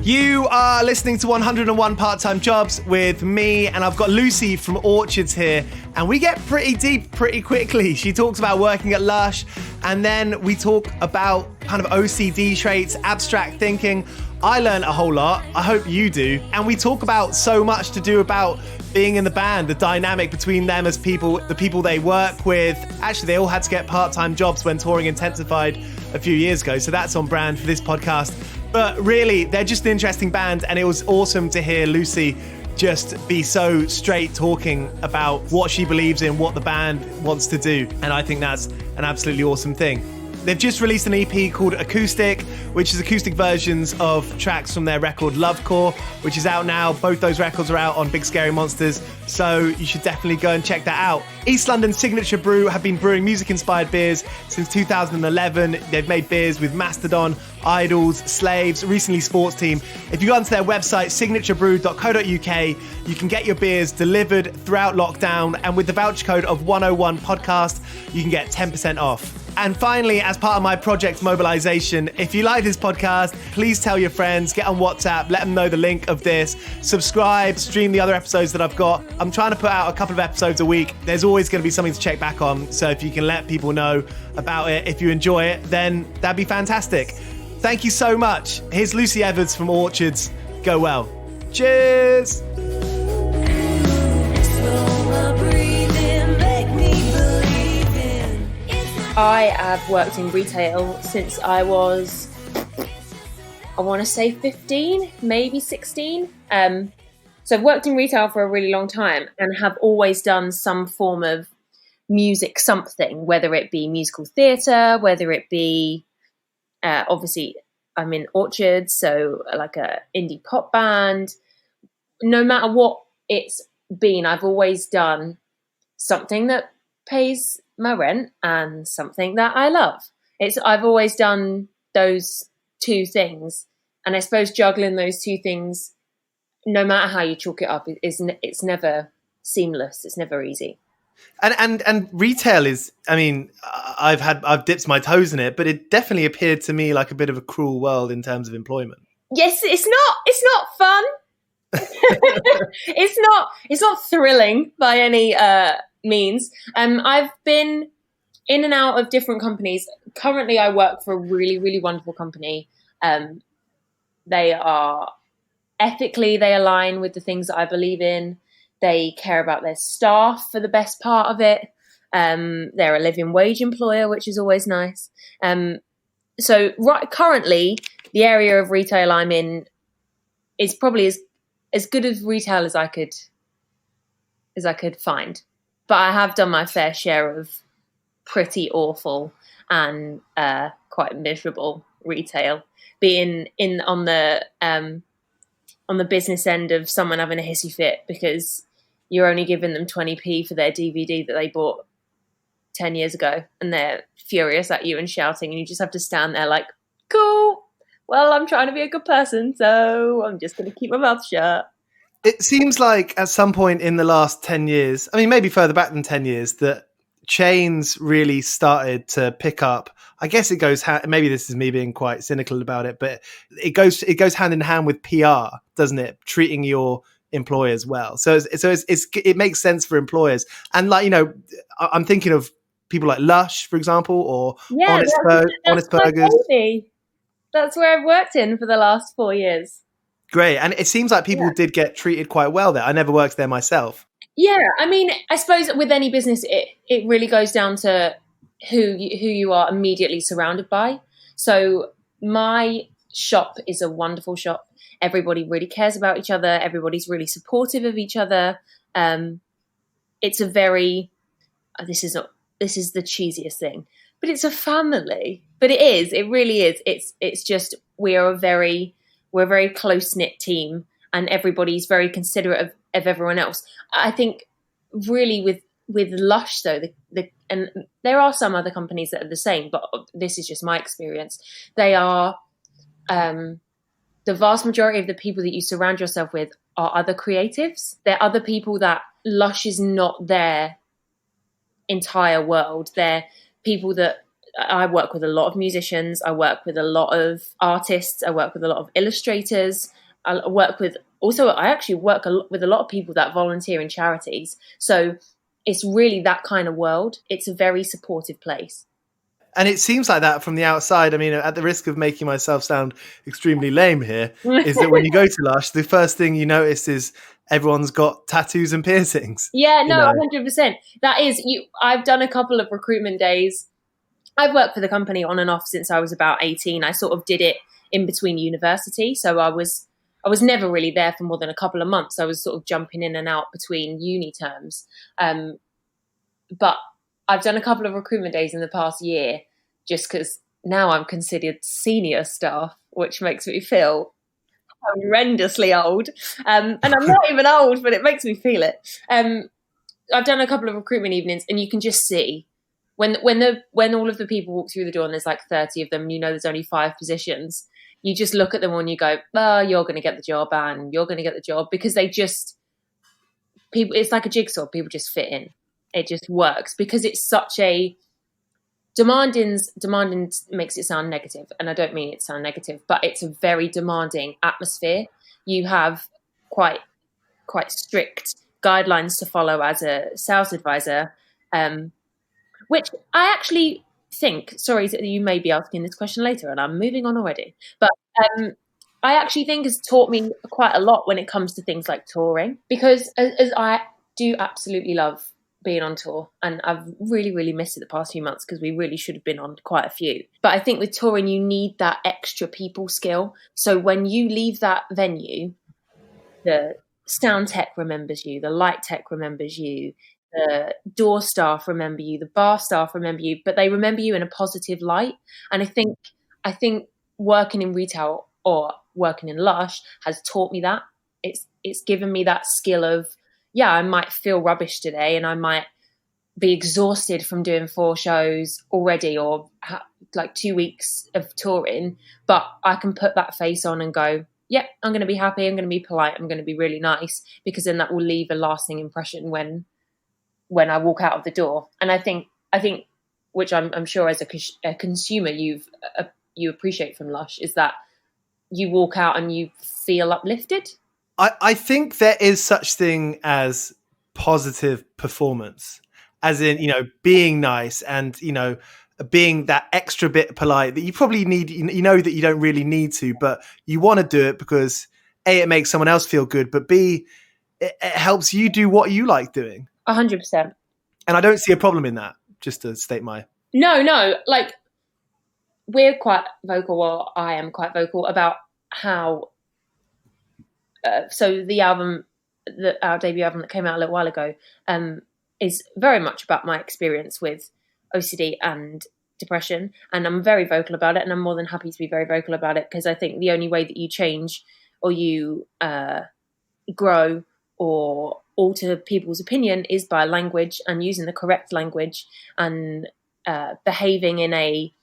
You are listening to 101 Part-Time Jobs with me, and I've got Lucy from Orchards here, and we get pretty deep pretty quickly. She talks about working at Lush, and then we talk about kind of OCD traits, abstract thinking. I learned a whole lot. I hope you do. And we talk about so much to do about being in the band, the dynamic between them as people, the people they work with. Actually, they all had to get part-time jobs when touring intensified a few years ago, so that's on brand for this podcast. But really, they're just an interesting band, and it was awesome to hear Lucy just be so straight talking about what she believes in, what the band wants to do. And I think that's an absolutely awesome thing. They've just released an EP called Acoustic, which is acoustic versions of tracks from their record Lovecore, which is out now. Both those records are out on Big Scary Monsters, so you should definitely go and check that out. East London's Signature Brew have been brewing music-inspired beers since 2011. They've made beers with Mastodon, Idols, Slaves, recently Sports Team. If you go onto their website, signaturebrew.co.uk, you can get your beers delivered throughout lockdown, and with the voucher code of 101 podcast, you can get 10% off. And finally, as part of my project mobilization, if you like this podcast, please tell your friends, get on WhatsApp, let them know the link of this, subscribe, stream the other episodes that I've got. I'm trying to put out a couple of episodes a week. There's always going to be something to check back on. So if you can let people know about it, if you enjoy it, then that'd be fantastic. Thank you so much. Here's Lucy Edwards from Orchards. Go well. Cheers. I have worked in retail since I was, I want to say 15, maybe 16. So I've worked in retail for a really long time and have always done some form of music something, whether it be musical theatre, whether it be, obviously I'm in Orchards, so like a indie pop band. No matter what it's been, I've always done something that pays my rent and something that I love. I've always done those two things, and I suppose juggling those two things, no matter how you chalk it up, it's never seamless. It's never easy. And retail is, I mean, I've dipped my toes in it, but it definitely appeared to me like a bit of a cruel world in terms of employment. Yes, it's not fun. It's not thrilling by any means. I've been in and out of different companies. Currently, I work for a really, really wonderful company. They are ethically, they align with the things that I believe in. They care about their staff for the best part of it. They're a living wage employer, which is always nice. So currently, the area of retail I'm in is probably as good of retail as I could find. But I have done my fair share of pretty awful and quite miserable retail. Being on the business end of someone having a hissy fit because you're only giving them 20p for their DVD that they bought 10 years ago, and they're furious at you and shouting, and you just have to stand there like, cool, well, I'm trying to be a good person, so I'm just going to keep my mouth shut. It seems like at some point in the last 10 years, I mean, maybe further back than 10 years, that chains really started to pick up. I guess it goes, maybe this is me being quite cynical about it, but it goes hand in hand with PR, doesn't it? Treating your employers well. So it makes sense for employers. And like, you know, I'm thinking of people like Lush, for example, or Honest Burgers. That's where I've worked in for the last 4 years. Great. And it seems like people did get treated quite well there. I never worked there myself. Yeah. I mean, I suppose with any business, it really goes down to who you are immediately surrounded by. So my shop is a wonderful shop. Everybody really cares about each other. Everybody's really supportive of each other. It's a very, this is the cheesiest thing, but it's a family. But it really is. It's just, we're a very close-knit team, and everybody's very considerate of everyone else. I think really with Lush though, and there are some other companies that are the same, but this is just my experience. They are, the vast majority of the people that you surround yourself with are other creatives. They're other people that Lush is not their entire world. They're people that I work with a lot of musicians. I work with a lot of artists. I work with a lot of illustrators. I actually work with a lot of people that volunteer in charities. So it's really that kind of world. It's a very supportive place. And it seems like that from the outside. I mean, at the risk of making myself sound extremely lame here, is that when you go to Lush, the first thing you notice is everyone's got tattoos and piercings. Yeah, no, 100%. That is, I've done a couple of recruitment days. I've worked for the company on and off since I was about 18. I sort of did it in between university. So I was never really there for more than a couple of months. I was sort of jumping in and out between uni terms. But I've done a couple of recruitment days in the past year just because now I'm considered senior staff, which makes me feel horrendously old. And I'm not even old, but it makes me feel it. I've done a couple of recruitment evenings, and you can just see when all of the people walk through the door and there's like 30 of them, and there's only 5 positions, you just look at them and you go, oh, you're going to get the job, and you're going to get the job, because it's like a jigsaw. People just fit in. It just works because it's such a demanding makes it sound negative, and I don't mean it to sound negative, but it's a very demanding atmosphere. You have quite strict guidelines to follow as a sales advisor, which I actually think, sorry, you may be asking this question later and I'm moving on already, but I actually think has taught me quite a lot when it comes to things like touring, because as I do absolutely love being on tour, and I've really, really missed it the past few months because we really should have been on quite a few. But I think with touring, you need that extra people skill. So when you leave that venue, the sound tech remembers you, the light tech remembers you, the door staff remember you, the bar staff remember you, but they remember you in a positive light. And I think working in retail or working in Lush has taught me that. It's given me that skill of, yeah, I might feel rubbish today and I might be exhausted from doing 4 shows already or like 2 weeks of touring, but I can put that face on and go, yeah, I'm going to be happy, I'm going to be polite, I'm going to be really nice, because then that will leave a lasting impression when I walk out of the door. And I think, which I'm sure as a consumer you appreciate from Lush, is that you walk out and you feel uplifted. I think there is such thing as positive performance, as in, being nice and, being that extra bit polite that you probably need, that you don't really need to, but you want to do it because A, it makes someone else feel good, but B, it helps you do what you like doing. 100%. And I don't see a problem in that, just to state my... No, like we're quite vocal, or I am quite vocal about how... so the album, our debut album that came out a little while ago, is very much about my experience with OCD and depression, and I'm very vocal about it, and I'm more than happy to be very vocal about it, because I think the only way that you change or you grow or alter people's opinion is by language, and using the correct language, and behaving in a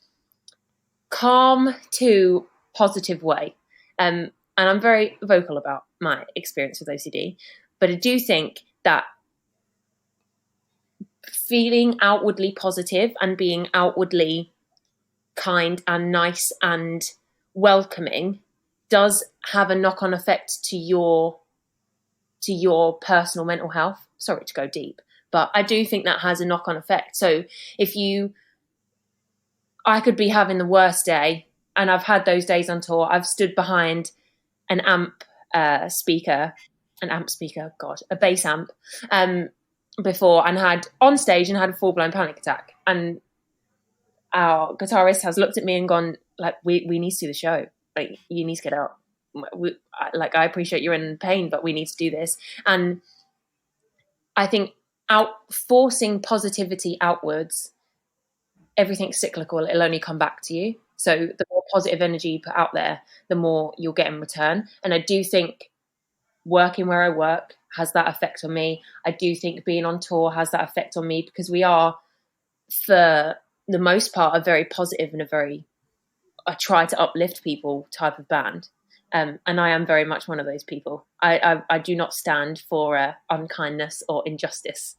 calm to positive way. And I'm very vocal about my experience with OCD, but I do think that feeling outwardly positive and being outwardly kind and nice and welcoming does have a knock-on effect to your personal mental health. Sorry to go deep, but I do think that has a knock-on effect. So I could be having the worst day, and I've had those days on tour. I've stood behind a bass amp before, and had on stage and had a full-blown panic attack. And our guitarist has looked at me and gone, like, we need to do the show. Like, you need to get out. I appreciate you're in pain, but we need to do this. And I think forcing positivity outwards, everything's cyclical. It'll only come back to you. So the more positive energy you put out there, the more you'll get in return. And I do think working where I work has that effect on me. I do think being on tour has that effect on me, because we are, for the most part, a very positive and I try to uplift people type of band. And I am very much one of those people. I do not stand for unkindness or injustice.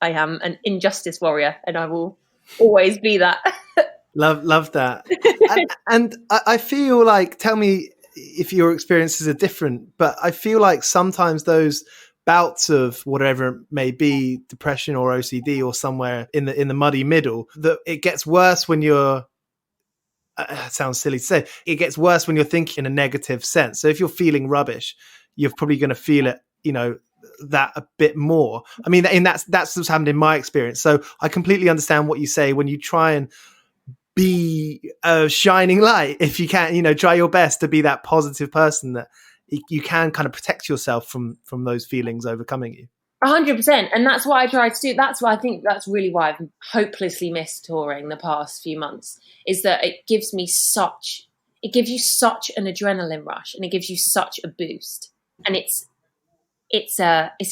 I am an injustice warrior, and I will always be that. Love that. And I feel like, tell me if your experiences are different, but I feel like sometimes those bouts of whatever it may be, depression or OCD or somewhere in the muddy middle, that it gets worse when you're, it sounds silly to say, it gets worse when you're thinking in a negative sense. So if you're feeling rubbish, you're probably going to feel it, that a bit more. I mean, and that's what's happened in my experience. So I completely understand what you say when you try and be a shining light. If you can, try your best to be that positive person that you can kind of protect yourself from those feelings overcoming you. 100%. And that's what I try to do. That's why I think that's really why I've hopelessly missed touring the past few months, is that it gives you such an adrenaline rush, and it gives you such a boost. And it's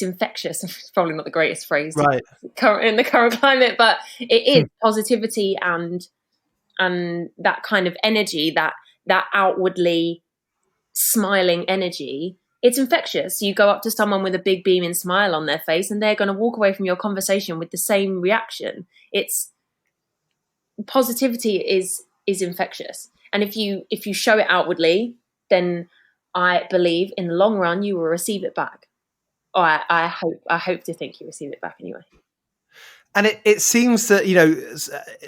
infectious. It's probably not the greatest phrase right in the current climate, but it is positivity and that kind of energy, that outwardly smiling energy. It's infectious. You go up to someone with a big beaming smile on their face, and they're going to walk away from your conversation with the same reaction. It's positivity is infectious, and if you show it outwardly, then I believe in the long run you will receive it back. Or I hope to think you receive it back anyway. And it seems that,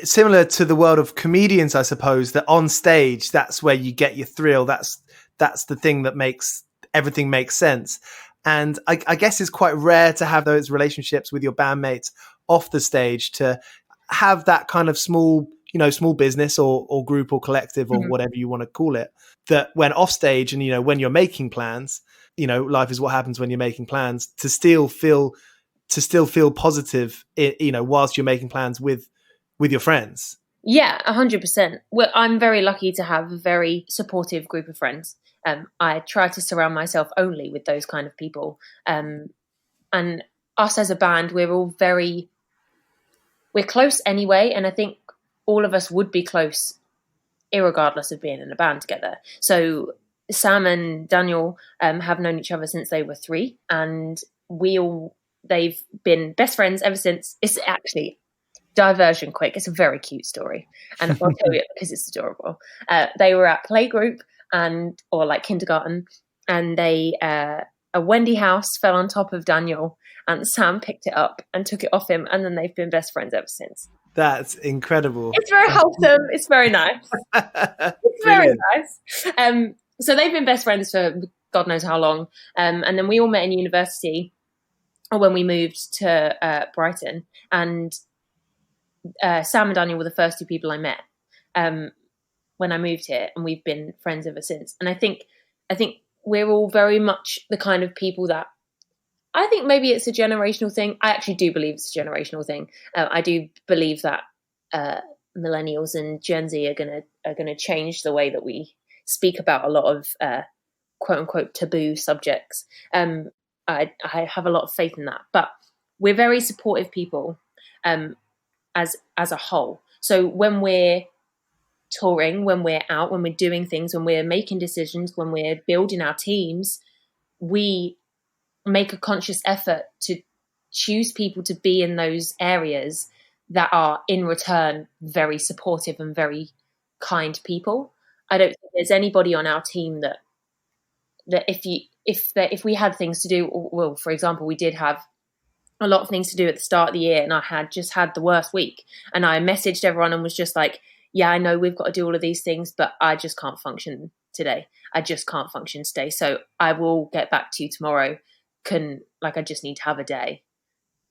similar to the world of comedians, I suppose, that on stage, that's where you get your thrill. That's the thing that makes everything make sense. And I guess it's quite rare to have those relationships with your bandmates off the stage, to have that kind of small business or group or collective or whatever you want to call it, that when off stage and, when you're making plans, life is what happens when you're making plans, to still feel positive, whilst you're making plans with your friends. Yeah, 100%. Well, I'm very lucky to have a very supportive group of friends. I try to surround myself only with those kind of people. And us as a band, we're close anyway. And I think all of us would be close irregardless of being in a band together. So Sam and Daniel have known each other since they were 3, and they've been best friends ever since. It's actually diversion quick. It's a very cute story, and I'll tell you it because it's adorable. They were at playgroup or like kindergarten, and a Wendy house fell on top of Daniel, and Sam picked it up and took it off him, and then they've been best friends ever since. That's incredible. It's very wholesome. It's very nice. It's very nice. So they've been best friends for God knows how long. And then we all met in university, or when we moved to Brighton. And Sam and Daniel were the first 2 people I met when I moved here, and we've been friends ever since. And I think we're all very much the kind of people that, I think maybe it's a generational thing. I actually do believe it's a generational thing. I do believe that millennials and Gen Z are gonna change the way that we speak about a lot of quote unquote taboo subjects. I have a lot of faith in that. But we're very supportive people as a whole. So when we're touring, when we're out, when we're doing things, when we're making decisions, when we're building our teams, we make a conscious effort to choose people to be in those areas that are in return very supportive and very kind people. I don't think there's anybody on our team that if we had things to do, well, for example, we did have a lot of things to do at the start of the year, and I had just had the worst week, and I messaged everyone and was just like, yeah, I know we've got to do all of these things, but I just can't function today. So I will get back to you tomorrow. I just need to have a day.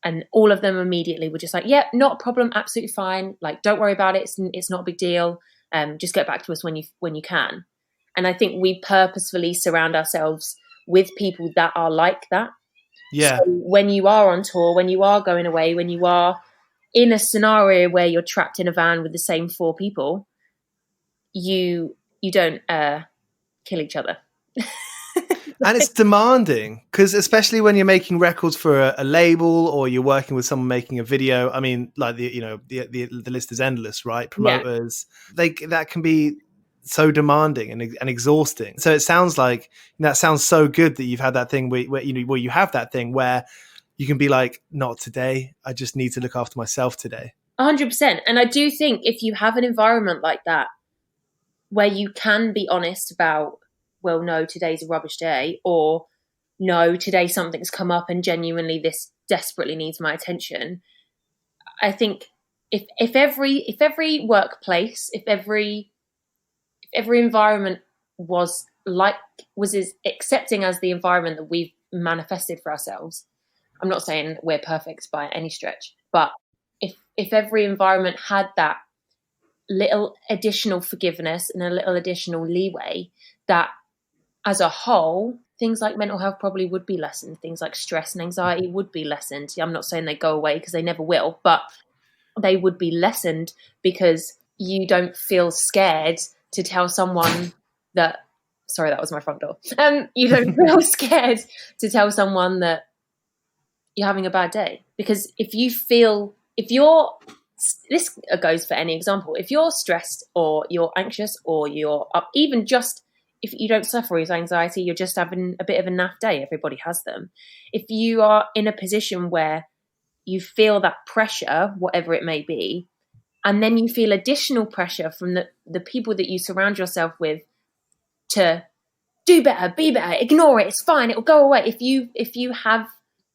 And all of them immediately were just like, yeah, not a problem, absolutely fine. Like, don't worry about it. It's not a big deal. Just get back to us when you can. And I think we purposefully surround ourselves with people that are like that. Yeah. So when you are on tour, when you are going away, when you are in a scenario where you're trapped in a van with the same 4 people, you don't kill each other. And it's demanding, because especially when you're making records for a label, or you're working with someone making a video. I mean, like the list is endless, right? Promoters, that can be so demanding and exhausting. So it sounds like, that sounds so good that you've had that thing where you have that thing where you can be like, not today. I just need to look after myself today. 100%. And I do think if you have an environment like that, where you can be honest about, well, no, today's a rubbish day, or no, today something's come up and genuinely this desperately needs my attention. I think if every workplace, if every environment was as accepting as the environment that we've manifested for ourselves. I'm not saying we're perfect by any stretch, but if every environment had that little additional forgiveness and a little additional leeway, that as a whole, things like mental health probably would be lessened. Things like stress and anxiety would be lessened. I'm not saying they go away because they never will, but they would be lessened because you don't feel scared to tell someone that, sorry, that was my front door. You don't feel scared to tell someone that you're having a bad day. Because if this goes for any example, if you're stressed or you're anxious or you're up, even just if you don't suffer with anxiety, you're just having a bit of a naff day. Everybody has them. If you are in a position where you feel that pressure, whatever it may be, and then you feel additional pressure from the people that you surround yourself with to do better, be better, ignore it, it's fine, it'll go away. If you have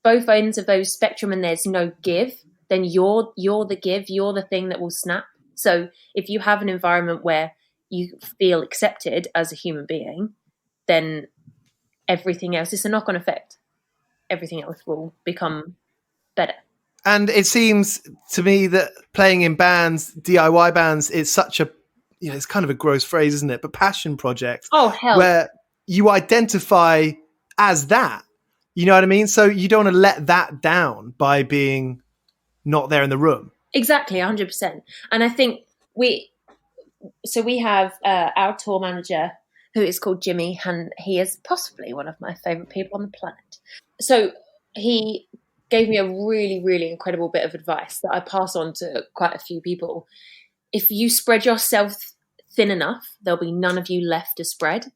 both ends of those spectrum and there's no give, then you're the give, you're the thing that will snap. So if you have an environment where you feel accepted as a human being, then everything else, it's a knock-on effect. Everything else will become better. And it seems to me that playing in bands, DIY bands, is such a, it's kind of a gross phrase, isn't it? But passion project. Oh, hell. Where you identify as that. You know what I mean? So you don't want to let that down by being not there in the room. Exactly, 100%. And I think we have our tour manager, who is called Jimmy, and he is possibly one of my favourite people on the planet. So he gave me a really, really incredible bit of advice that I pass on to quite a few people. If you spread yourself thin enough, there'll be none of you left to spread.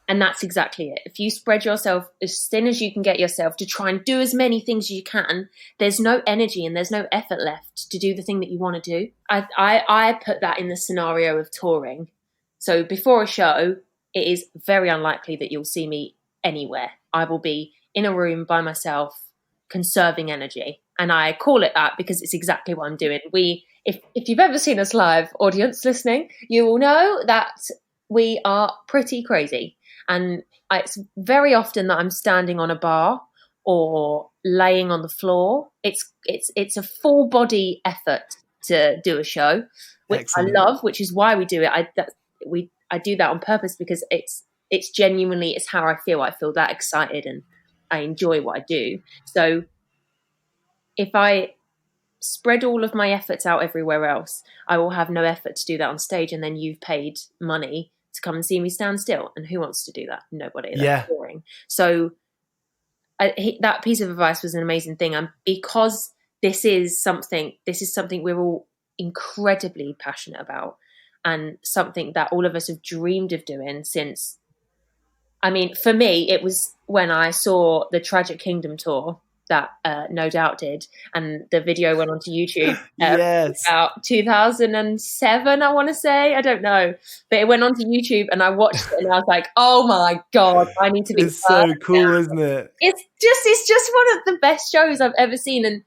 And that's exactly it. If you spread yourself as thin as you can get yourself to try and do as many things as you can, there's no energy and there's no effort left to do the thing that you want to do. I put that in the scenario of touring. So before a show, it is very unlikely that you'll see me anywhere. I will be in a room by myself, conserving energy. And I call it that because it's exactly what I'm doing. If you've ever seen us live, audience listening, you will know that we are pretty crazy. And it's very often that I'm standing on a bar or laying on the floor. It's a full body effort to do a show, which Excellent. I love, which is why we do it. I do that on purpose because it's genuinely, it's how I feel. I feel that excited and I enjoy what I do. So if I spread all of my efforts out everywhere else, I will have no effort to do that on stage. And then you've paid money to come and see me stand still. And who wants to do that? Nobody. That's boring. So that piece of advice was an amazing thing. And because this is something we're all incredibly passionate about and something that all of us have dreamed of doing since, for me, it was when I saw the Tragic Kingdom tour that No Doubt did, and the video went onto YouTube about 2007, I want to say. I don't know. But it went onto YouTube and I watched it and I was like, oh my God, I need to be It's so cool, now. Isn't it? It's just one of the best shows I've ever seen. And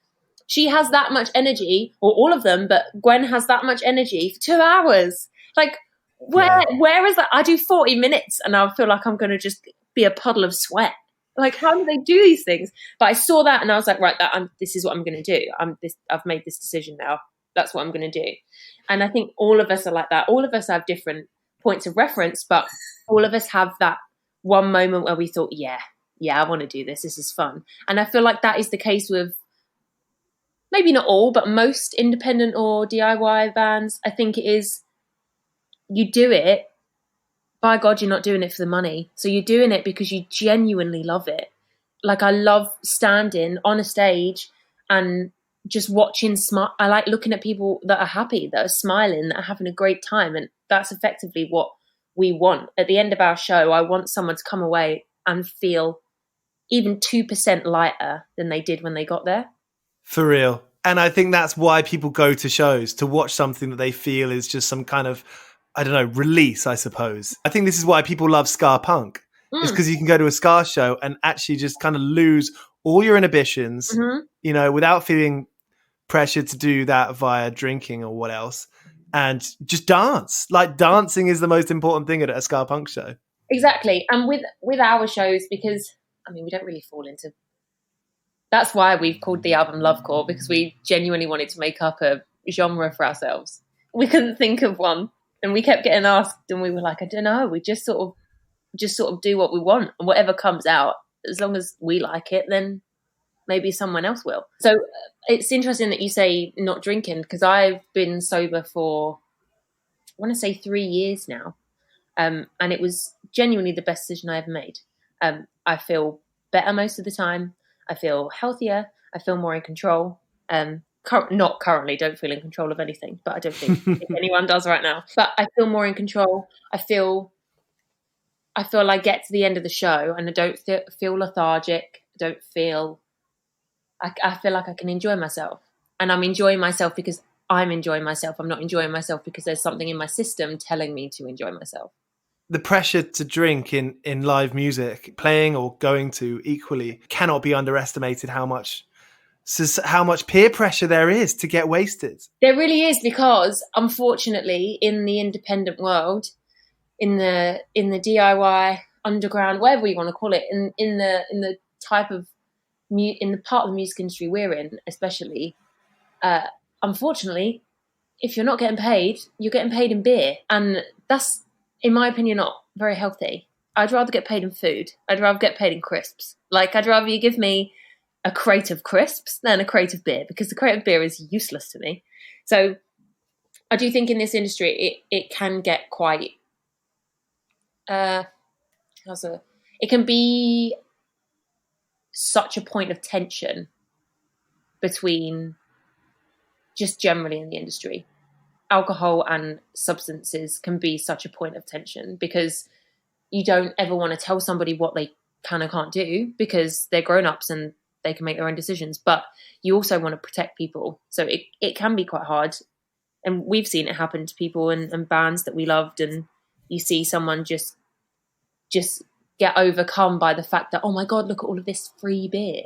she has that much energy, or all of them, but Gwen has that much energy for 2 hours. Like, where is that? I do 40 minutes and I feel like I'm going to just be a puddle of sweat. Like, how do they do these things? But I saw that and I was like, right, this is what I'm going to do. I've made this decision now. That's what I'm going to do. And I think all of us are like that. All of us have different points of reference, but all of us have that one moment where we thought, yeah, I want to do this. This is fun. And I feel like that is the case with maybe not all, but most independent or DIY bands. I think it is, you do it, by God, you're not doing it for the money. So you're doing it because you genuinely love it. Like, I love standing on a stage and just watching I like looking at people that are happy, that are smiling, that are having a great time. And that's effectively what we want. At the end of our show, I want someone to come away and feel even 2% lighter than they did when they got there. For real. And I think that's why people go to shows, to watch something that they feel is just some kind of, I don't know, release, I suppose. I think this is why people love ska punk. It's because you can go to a ska show and actually just kind of lose all your inhibitions, you know, without feeling pressured to do that via drinking or what else, and just dance. Like, dancing is the most important thing at a ska punk show. Exactly. And with our shows, because, I mean, we don't really fall into... That's why we've called the album Lovecore, because we genuinely wanted to make up a genre for ourselves. We couldn't think of one, and we kept getting asked, and we were like, I don't know. We just sort of do what we want, and whatever comes out, as long as we like it, then maybe someone else will. So it's interesting that you say not drinking, because I've been sober for, I want to say 3 years now, and it was genuinely the best decision I ever made. I feel better most of the time. I feel healthier. I feel more in control. Not currently, don't feel in control of anything, but I don't think anyone does right now. But I feel more in control. I feel I get to the end of the show and I don't feel lethargic. I feel like I can enjoy myself. And I'm enjoying myself because I'm enjoying myself. I'm not enjoying myself because there's something in my system telling me to enjoy myself. The pressure to drink in live music, playing or going to, equally cannot be underestimated how much peer pressure there is to get wasted. There really is, because unfortunately in the independent world, in the DIY, underground, whatever you want to call it, in the type of in the part of the music industry we're in, especially, unfortunately, if you're not getting paid, you're getting paid in beer, and that's, in my opinion, not very healthy. I'd rather get paid in food. I'd rather get paid in crisps. Like, I'd rather you give me a crate of crisps than a crate of beer, because the crate of beer is useless to me. So I do think in this industry, it can get quite, it can be such a point of tension between, just generally in the industry, alcohol and substances can be such a point of tension, because you don't ever want to tell somebody what they can or can't do, because they're grown-ups and they can make their own decisions, but you also want to protect people. So it can be quite hard. And we've seen it happen to people and bands that we loved, and you see someone just get overcome by the fact that, oh my God, look at all of this free beer.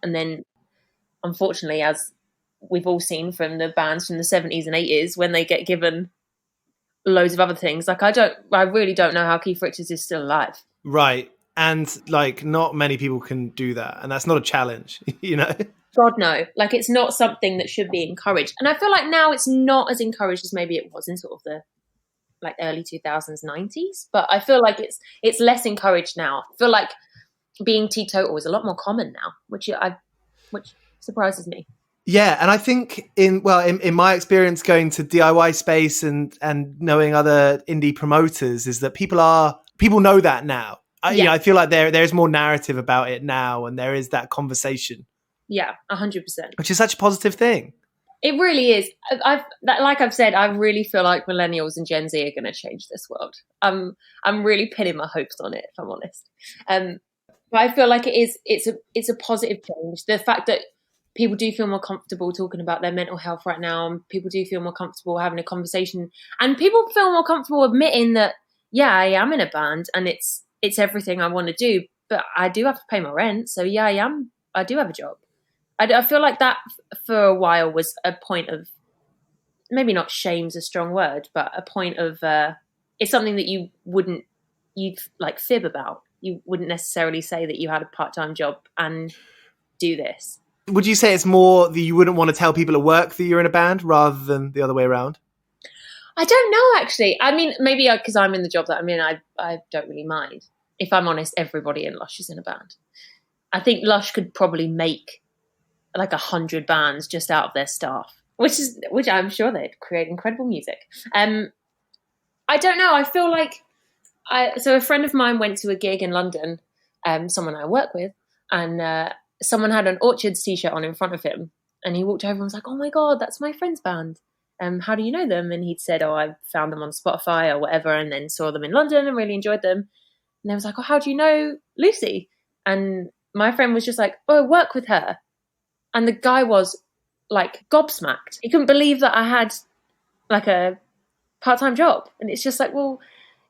And then, unfortunately, as we've all seen from the bands from the 70s and 80s, when they get given loads of other things, like I really don't know how Keith Richards is still alive. Right. And like, not many people can do that. And that's not a challenge, you know? God, no. Like, it's not something that should be encouraged. And I feel like now it's not as encouraged as maybe it was in sort of the like early 2000s, 90s. But I feel like it's less encouraged now. I feel like being teetotal is a lot more common now, which surprises me. Yeah, and I think in my experience going to DIY space and knowing other indie promoters is that people know that now. Yeah. I feel like there's more narrative about it now, and there is that conversation. Yeah, 100%. Which is such a positive thing. It really is. Like I've said, I really feel like millennials and Gen Z are going to change this world. I'm really pinning my hopes on it, if I'm honest. But I feel like it's a positive change. The fact that people do feel more comfortable talking about their mental health right now, and people do feel more comfortable having a conversation, and people feel more comfortable admitting that, yeah, I am in a band and it's everything I want to do, but I do have to pay my rent. So yeah, I do have a job. I feel like that for a while was a point of, maybe not shame's a strong word, but a point of, it's something that you'd like fib about. You wouldn't necessarily say that you had a part-time job and do this. Would you say it's more that you wouldn't want to tell people at work that you're in a band rather than the other way around? I don't know, actually. I mean, maybe because I'm in the job that I'm in, I don't really mind. If I'm honest, everybody in Lush is in a band. I think Lush could probably make like 100 bands just out of their staff, which I'm sure they'd create incredible music. I don't know. I feel like so a friend of mine went to a gig in London, someone I work with, and someone had an Orchards t-shirt on in front of him, and he walked over and was like, "Oh my God, that's my friend's band. How do you know them?" And he'd said, "Oh, I found them on Spotify or whatever, and then saw them in London and really enjoyed them." And they was like, "Oh, how do you know Lucy?" And my friend was just like, "Oh, I work with her." And the guy was like gobsmacked. He couldn't believe that I had like a part-time job. And it's just like, well,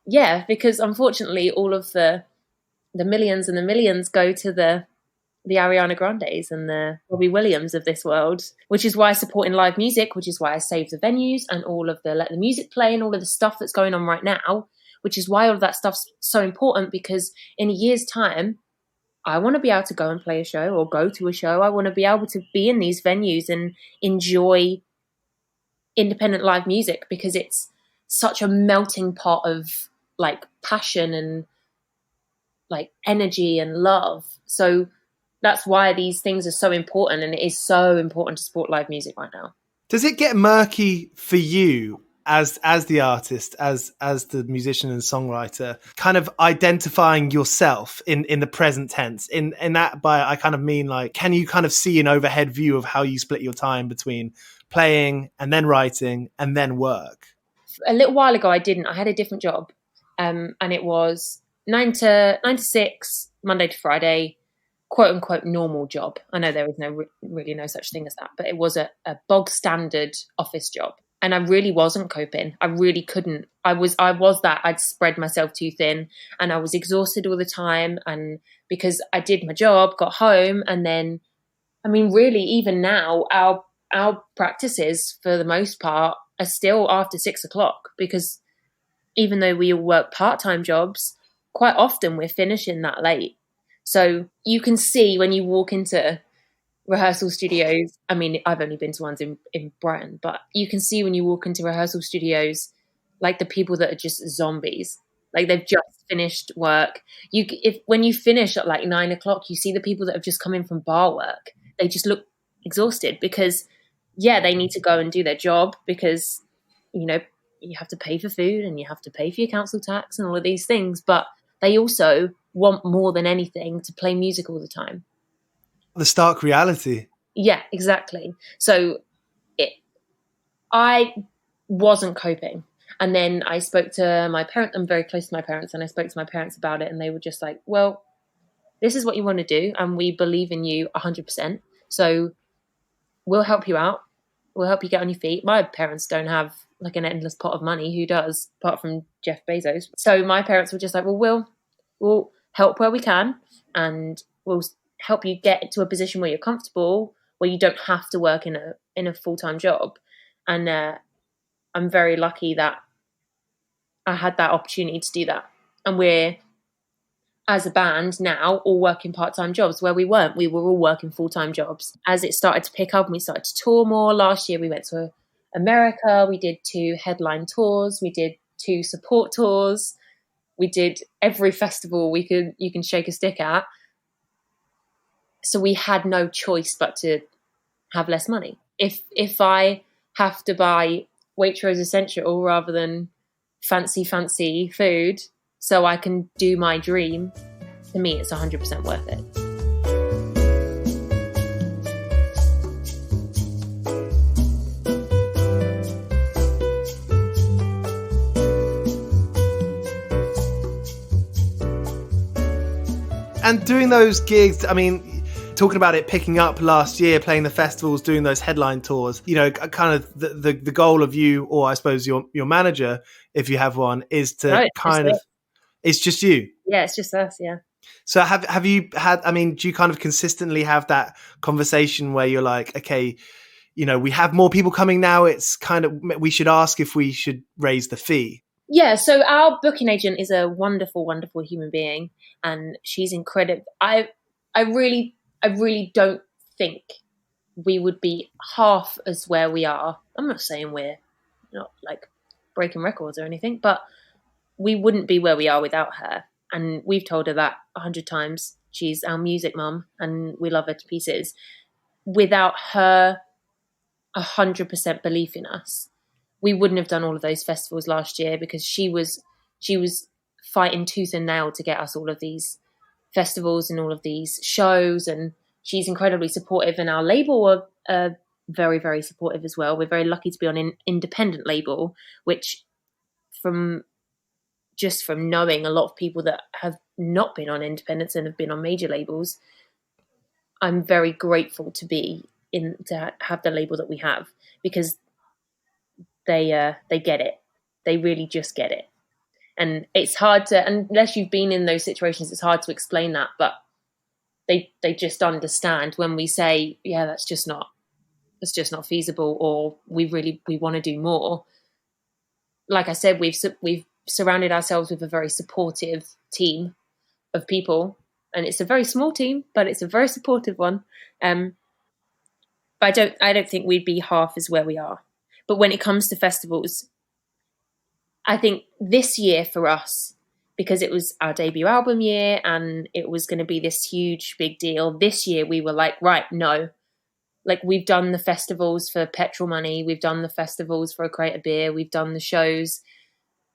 yeah, because unfortunately all of the millions and the millions go to the Ariana Grandes and the Robbie Williams of this world, which is why I support in live music, which is why I save the venues and all of the let the music play and all of the stuff that's going on right now, which is why all of that stuff's so important, because in a year's time, I want to be able to go and play a show or go to a show. I want to be able to be in these venues and enjoy independent live music, because it's such a melting pot of like passion and like energy and love. So that's why these things are so important, and it is so important to support live music right now. Does it get murky for you as the artist, as the musician and songwriter, kind of identifying yourself in the present tense? In that, by I kind of mean like, can you kind of see an overhead view of how you split your time between playing and then writing and then work? A little while ago, I didn't. I had a different job, and it was 9 to 6, Monday to Friday, quote unquote normal job. I know there is really no such thing as that, but it was a bog standard office job. And I really wasn't coping. I really couldn't. I was that. I'd spread myself too thin and I was exhausted all the time. And because I did my job, got home, and then, I mean, really, even now, our practices for the most part are still after 6 o'clock, because even though we all work part-time jobs, quite often we're finishing that late. So you can see when you walk into rehearsal studios, I mean, I've only been to ones in Brighton, but you can see when you walk into rehearsal studios, like the people that are just zombies, like they've just finished work. When you finish at like 9 o'clock, you see the people that have just come in from bar work. They just look exhausted because, yeah, they need to go and do their job, because, you know, you have to pay for food and you have to pay for your council tax and all of these things. But they also want more than anything to play music all the time. The stark reality. Yeah, exactly. So I wasn't coping. And then I spoke to my parents. I'm very close to my parents, and I spoke to my parents about it, and they were just like, well, this is what you want to do, and we believe in you 100%. So we'll help you out. We'll help you get on your feet. My parents don't have like an endless pot of money. Who does, apart from Jeff Bezos? So my parents were just like, well, we'll help where we can, and we'll help you get to a position where you're comfortable, where you don't have to work in a full-time job. And I'm very lucky that I had that opportunity to do that. And we're, as a band now, all working part-time jobs, where we weren't. We were all working full-time jobs. As it started to pick up and we started to tour more, last year we went to America. We did 2 headline tours. We did 2 support tours. We did every festival you can shake a stick at. So we had no choice but to have less money. If I have to buy Waitrose Essential rather than fancy food so I can do my dream, to me it's 100% worth it. And doing those gigs, I mean, talking about it picking up last year, playing the festivals, doing those headline tours, you know, kind of the goal of you, or I suppose your manager, if you have one, is to it's just you. Yeah, it's just us. Yeah. So have you had, I mean, do you kind of consistently have that conversation where you're like, okay, you know, we have more people coming now. It's kind of, we should ask if we should raise the fee. Yeah, so our booking agent is a wonderful, wonderful human being, and she's incredible. I really don't think we would be half as where we are. I'm not saying we're not like breaking records or anything, but we wouldn't be where we are without her. And we've told her that 100 times. She's our music mum and we love her to pieces. Without her 100% belief in us, we wouldn't have done all of those festivals last year, because she was fighting tooth and nail to get us all of these festivals and all of these shows. And she's incredibly supportive, and our label are very, very supportive as well. We're very lucky to be on an independent label, which from knowing a lot of people that have not been on independents and have been on major labels, I'm very grateful to be to have the label that we have, because they get it. They really just get it. And it's hard to, unless you've been in those situations, it's hard to explain that, but they just understand when we say, yeah, that's just not feasible, or we want to do more. Like I said, we've surrounded ourselves with a very supportive team of people, and it's a very small team, but it's a very supportive one. But I don't think we'd be half as where we are. But when it comes to festivals, I think this year for us, because it was our debut album year and it was going to be this huge big deal, this year we were like, right, no. Like, we've done the festivals for petrol money, we've done the festivals for a crate of beer, we've done the shows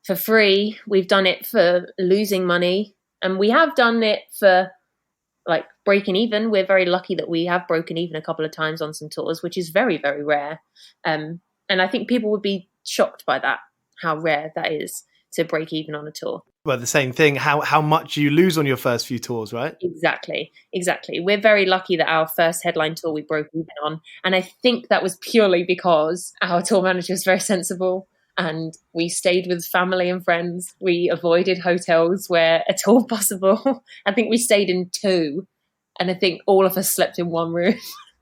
for free, we've done it for losing money, and we have done it for like breaking even. We're very lucky that we have broken even a couple of times on some tours, which is very, very rare. And I think people would be shocked by that, how rare that is to break even on a tour. Well, the same thing, how much you lose on your first few tours, right? Exactly. We're very lucky that our first headline tour we broke even on. And I think that was purely because our tour manager was very sensible, and we stayed with family and friends. We avoided hotels where at all possible. I think we stayed in 2, and I think all of us slept in one room,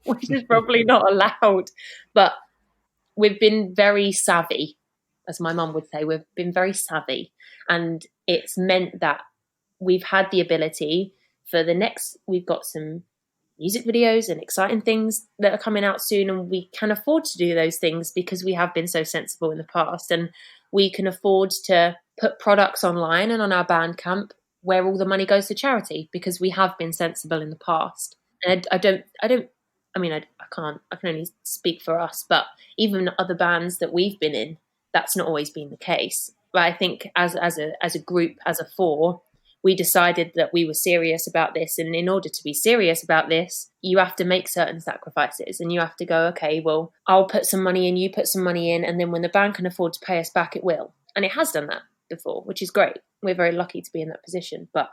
which is probably not allowed. But we've been very savvy, as my mum would say. We've been very savvy, and it's meant that we've had the ability for the next, we've got some music videos and exciting things that are coming out soon, and we can afford to do those things because we have been so sensible in the past, and we can afford to put products online and on our Bandcamp where all the money goes to charity, because we have been sensible in the past. And I can only speak for us, but even other bands that we've been in, that's not always been the case. But I think as a group, as a 4, we decided that we were serious about this. And in order to be serious about this, you have to make certain sacrifices, and you have to go, okay, well, I'll put some money in, you put some money in, and then when the band can afford to pay us back, it will. And it has done that before, which is great. We're very lucky to be in that position. But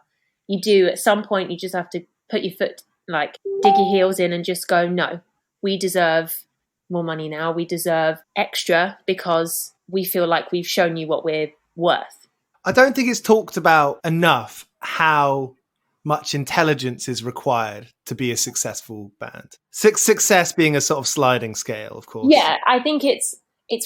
you do, at some point, you just have to put your foot, like, dig your heels in and just go, no, we deserve more money now. We deserve extra because we feel like we've shown you what we're worth. I don't think it's talked about enough how much intelligence is required to be a successful band. Success being a sort of sliding scale, of course. Yeah, I think it's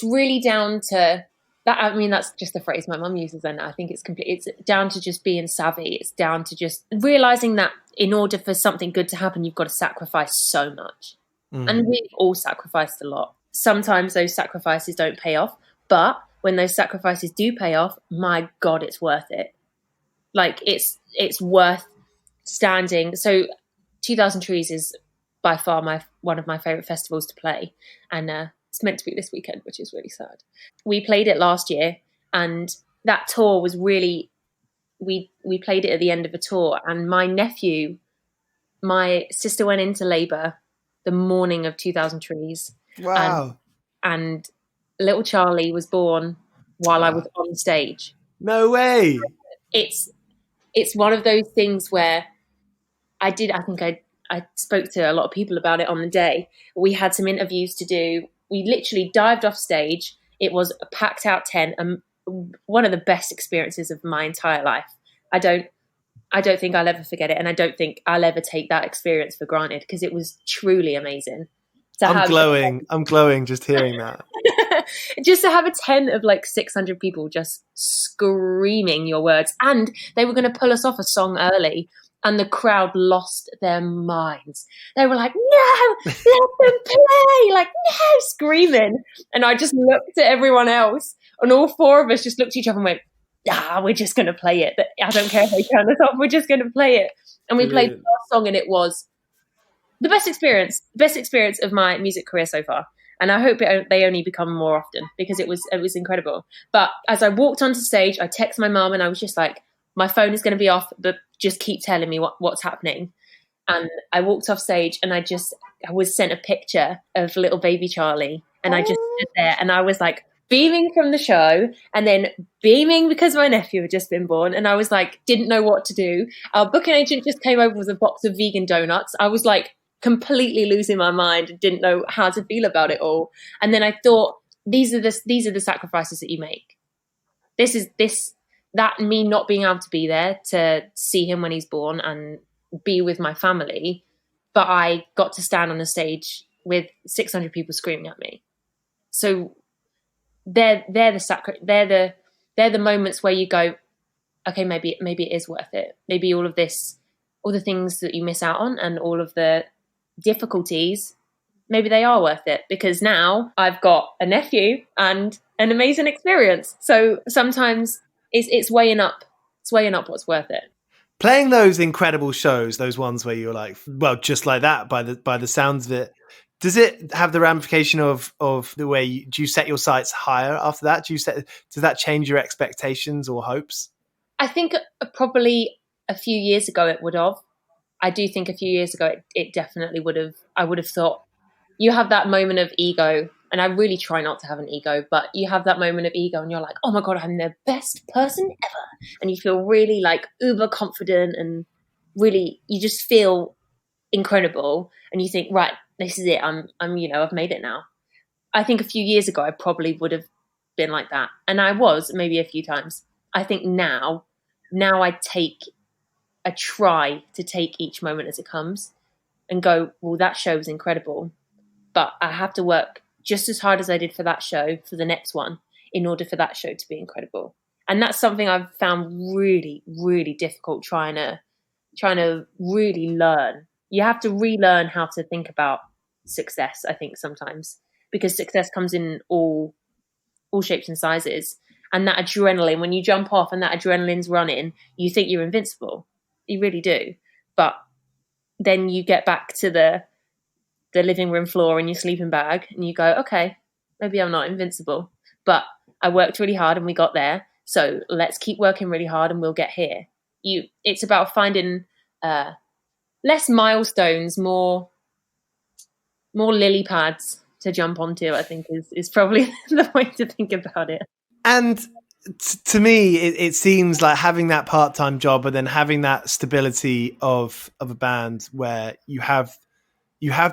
really down to that. I mean, that's just the phrase my mum uses, and I think it's down to just being savvy. It's down to just realizing that in order for something good to happen, you've got to sacrifice so much. And we've all sacrificed a lot. Sometimes those sacrifices don't pay off, but when those sacrifices do pay off, my God, it's worth it. Like, it's worth standing. So 2000 Trees is by far one of my favourite festivals to play. And it's meant to be this weekend, which is really sad. We played it last year, and that tour was really, we played it at the end of a tour, and my sister went into labour the morning of 2000 Trees. Wow. And little Charlie was born while I was on stage. No way. It's one of those things where I spoke to a lot of people about it on the day. We had some interviews to do. We literally dived off stage. It was a packed out tent, and one of the best experiences of my entire life. I don't think I'll ever forget it, and I don't think I'll ever take that experience for granted, because it was truly amazing. I'm glowing just hearing that. Just to have a tent of like 600 people just screaming your words. And they were going to pull us off a song early, and the crowd lost their minds. They were like, no, let them play, like, no, screaming. And I just looked at everyone else, and all 4 of us just looked at each other and went, we're just going to play it. I don't care if they turn us off, we're just going to play it. And we played the last song, and it was the best experience of my music career so far. And I hope they only become more often, because it was incredible. But as I walked onto stage, I texted my mum, and I was just like, my phone is going to be off, but just keep telling me what's happening. And I walked off stage, and I was sent a picture of little baby Charlie, and I just stood there, and I was like beaming from the show, and then beaming because my nephew had just been born. And I was like, didn't know what to do. Our booking agent just came over with a box of vegan donuts. I was like, completely losing my mind and didn't know how to feel about it all. And then I thought, these are the sacrifices that you make. That me not being able to be there to see him when he's born and be with my family, but I got to stand on a stage with 600 people screaming at me. So they're the moments where you go, okay, maybe it is worth it. Maybe all the things that you miss out on and all of the difficulties, maybe they are worth it, because now I've got a nephew and an amazing experience. So sometimes it's weighing up. It's weighing up what's worth it. Playing those incredible shows, those ones where you're like, well, just like that by the sounds of it. Does it have the ramification of the way do you set your sights higher after that? Does that change your expectations or hopes? I think probably a few years ago it would have. I do think a few years ago it definitely would have. I would have thought, you have that moment of ego, and I really try not to have an ego, but you have that moment of ego and you're like, oh my God, I'm the best person ever. And you feel really like uber confident and really, you just feel incredible. And you think, right, this is it. I'm I've made it now. I think a few years ago, I probably would have been like that. And I was maybe a few times. I think now I try to take each moment as it comes and go, well, that show was incredible, but I have to work just as hard as I did for that show for the next one in order for that show to be incredible. And that's something I've found really, really difficult trying to really learn. You have to relearn how to think about success, I think, sometimes, because success comes in all shapes and sizes. And that adrenaline, when you jump off and that adrenaline's running, you think you're invincible. You really do. But then you get back to the living room floor in your sleeping bag and you go, okay, maybe I'm not invincible, but I worked really hard and we got there. So let's keep working really hard and we'll get here. It's about finding less milestones, more lily pads to jump onto, I think is probably the way to think about it. And to me, it seems like having that part-time job and then having that stability of a band where you have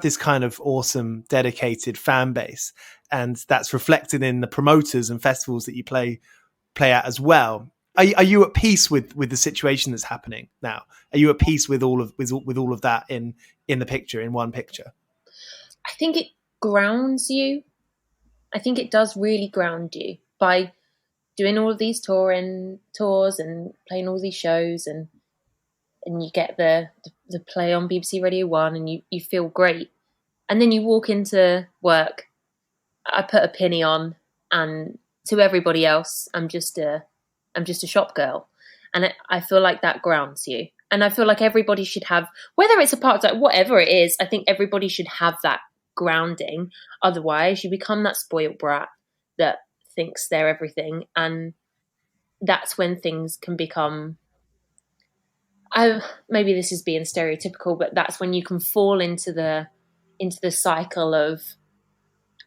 this kind of awesome, dedicated fan base, and that's reflected in the promoters and festivals that you play at as well. Are you at peace with the situation that's happening now? Are you at peace with all of that in the picture, in one picture? I think it grounds you. I think it does really ground you by doing all of these tours and playing all these shows, and you get the play on BBC Radio 1 and you feel great. And then you walk into work, I put a penny on, and to everybody else, I'm just a shop girl. And I feel like that grounds you. And I feel like everybody should have, whether it's a part-time, whatever it is, I think everybody should have that grounding. Otherwise, you become that spoiled brat that thinks they're everything. And that's when things can become, maybe this is being stereotypical, but that's when you can fall into the cycle of,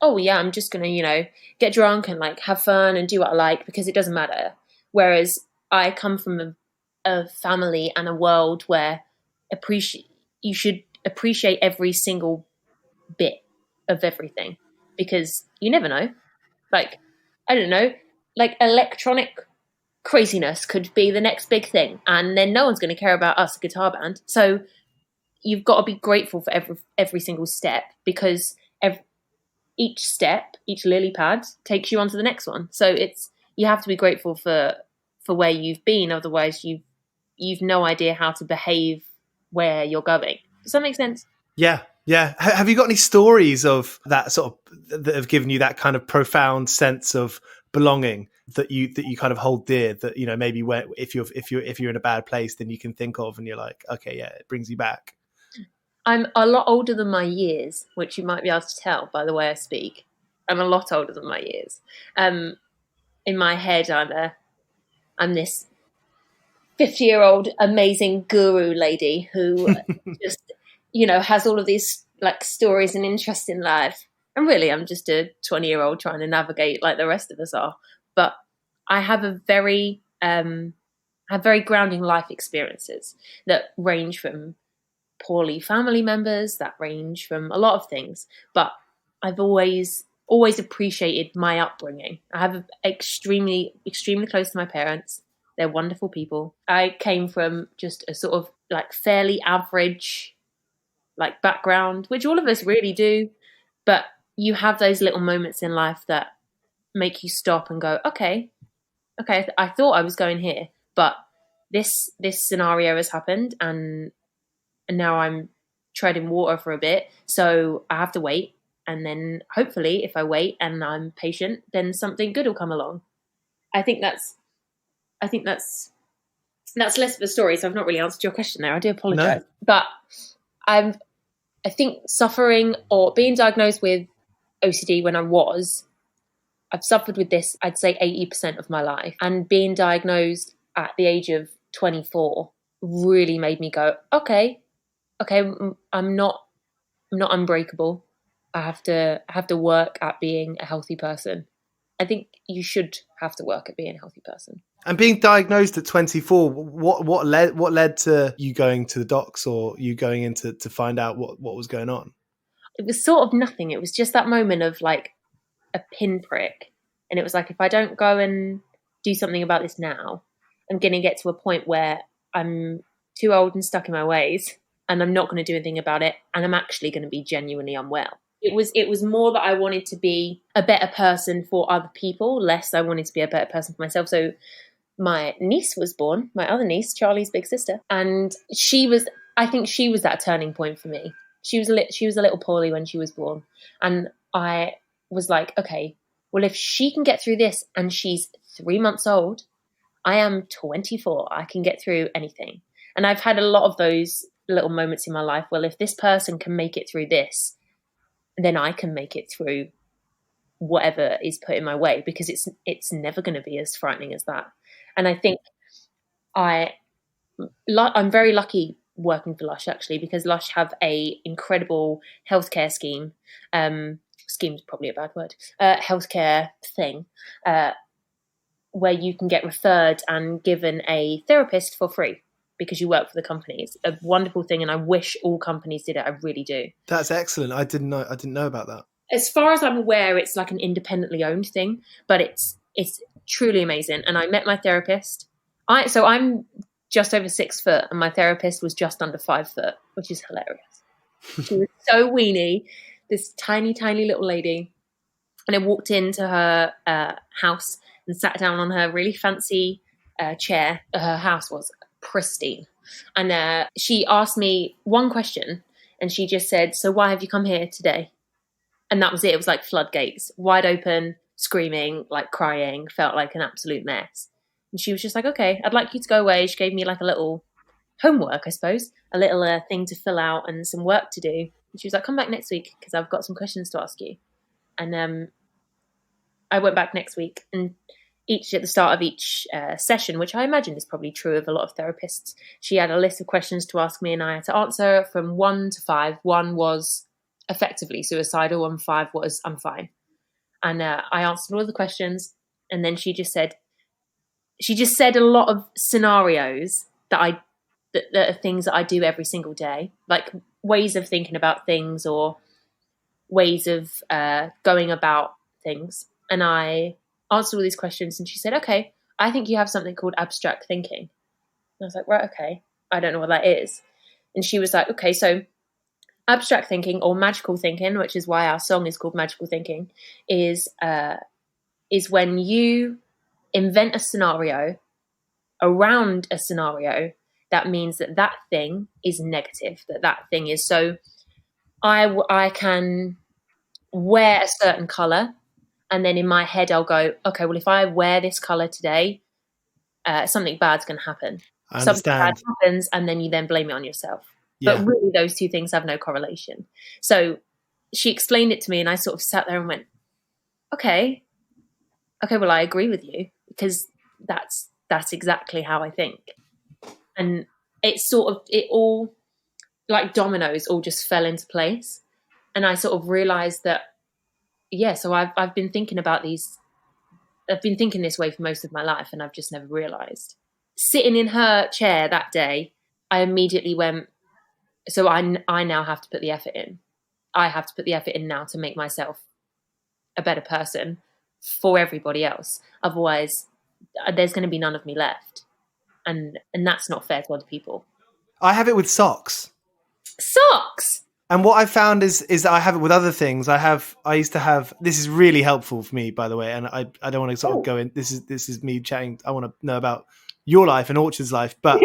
oh yeah, I'm just going to, get drunk and like have fun and do what I like because it doesn't matter. Whereas I come from a family and a world where you should appreciate every single bit of everything, because you never know. Like, I don't know, like electronic craziness could be the next big thing, and then no one's going to care about us, a guitar band. So you've got to be grateful for every single step, because each step, each lily pad takes you on to the next one. So you have to be grateful for where you've been. Otherwise, you've no idea how to behave where you're going. Does that make sense? Yeah. Yeah. Have you got any stories of that sort of that have given you that kind of profound sense of belonging that you kind of hold dear, that, maybe if you're in a bad place, then you can think of and you're like, okay, yeah, it brings you back? I'm a lot older than my years, which you might be able to tell by the way I speak. I'm a lot older than my years. In my head, I'm this 50-year-old amazing guru lady who just, has all of these like stories and interests in life. And really, I'm just a 20-year-old trying to navigate like the rest of us are. But I have very grounding life experiences that range from poorly family members that range from a lot of things. But I've always appreciated my upbringing. I have extremely close to my parents. They're wonderful people. I came from just a sort of like fairly average like background, which all of us really do. But you have those little moments in life that make you stop and go, okay, I thought I was going here, but this scenario has happened, and now I'm treading water for a bit, so I have to wait. And then hopefully, if I wait and I'm patient, then something good will come along. I think that's less of a story. So I've not really answered your question there. I do apologize, but I think suffering or being diagnosed with OCD when I've suffered with this, I'd say 80% of my life. And being diagnosed at the age of 24 really made me go, okay, I'm not unbreakable. I have to work at being a healthy person. I think you should have to work at being a healthy person. And being diagnosed at 24, what led to you going to the docs or you going in to find out what was going on? It was sort of nothing. It was just that moment of like a pinprick. And it was like, if I don't go and do something about this now, I'm going to get to a point where I'm too old and stuck in my ways, and I'm not going to do anything about it. And I'm actually going to be genuinely unwell. It was more that I wanted to be a better person for other people, less I wanted to be a better person for myself. So my niece was born, my other niece, Charlie's big sister. And I think she was that turning point for me. She was a little poorly when she was born. And I was like, okay, well, if she can get through this and she's 3 months old, I am 24. I can get through anything. And I've had a lot of those little moments in my life. Well, if this person can make it through this, then I can make it through whatever is put in my way, because it's never going to be as frightening as that. And I think I'm very lucky working for Lush, actually, because Lush have a incredible healthcare scheme. Scheme's probably a bad word. Healthcare thing where you can get referred and given a therapist for free because you work for the company. It's a wonderful thing, and I wish all companies did it. I really do. That's excellent. I didn't know about that. As far as I'm aware, it's like an independently owned thing, but it's truly amazing. And I met my therapist. So I'm just over 6 foot, and my therapist was just under 5 foot, which is hilarious. She was so weenie, this tiny, tiny little lady. And I walked into her house and sat down on her really fancy chair. Her house was pristine. And she asked me one question, and she just said, "So why have you come here today?" And that was it. It was like floodgates, wide open, screaming, like crying, felt like an absolute mess. And she was just like, "Okay, I'd like you to go away." She gave me like a little homework, I suppose, a little thing to fill out and some work to do. And she was like, "Come back next week because I've got some questions to ask you." And I went back next week, and at the start of each session, which I imagine is probably true of a lot of therapists, she had a list of questions to ask me, and I had to answer from 1 to 5. 1 was effectively suicidal, and 5 was I'm fine. And I answered all the questions, and then she just said a lot of scenarios that are things that I do every single day, like ways of thinking about things or ways of going about things. And I answered all these questions, and she said, "Okay, I think you have something called abstract thinking." And I was like, "Right, okay, I don't know what that is." And she was like, "Okay, so abstract thinking, or magical thinking," which is why our song is called Magical Thinking, is when you invent a scenario around a scenario that means that thing is negative, that thing is. So I can wear a certain color, and then in my head I'll go, okay, well, if I wear this color today, something bad's going to happen. I Something bad understand. happens, and then you then blame it on yourself. Yeah. But really, those two things have no correlation. So she explained it to me, and I sort of sat there and went, okay, well, I agree with you, because that's exactly how I think. And it all, like dominoes, all just fell into place. And I sort of realized that, yeah, so I've been thinking about these. I've been thinking this way for most of my life, and I've just never realized. Sitting in her chair that day, I immediately went, So I now have to put the effort in. I have to put the effort in now to make myself a better person for everybody else. Otherwise, there's going to be none of me left. And that's not fair to other people. I have it with socks. Socks! And what I found is that I have it with other things. I used to have, this is really helpful for me, by the way, and I don't want to sort of go in, this is me chatting, I want to know about your life and Orchard's life, but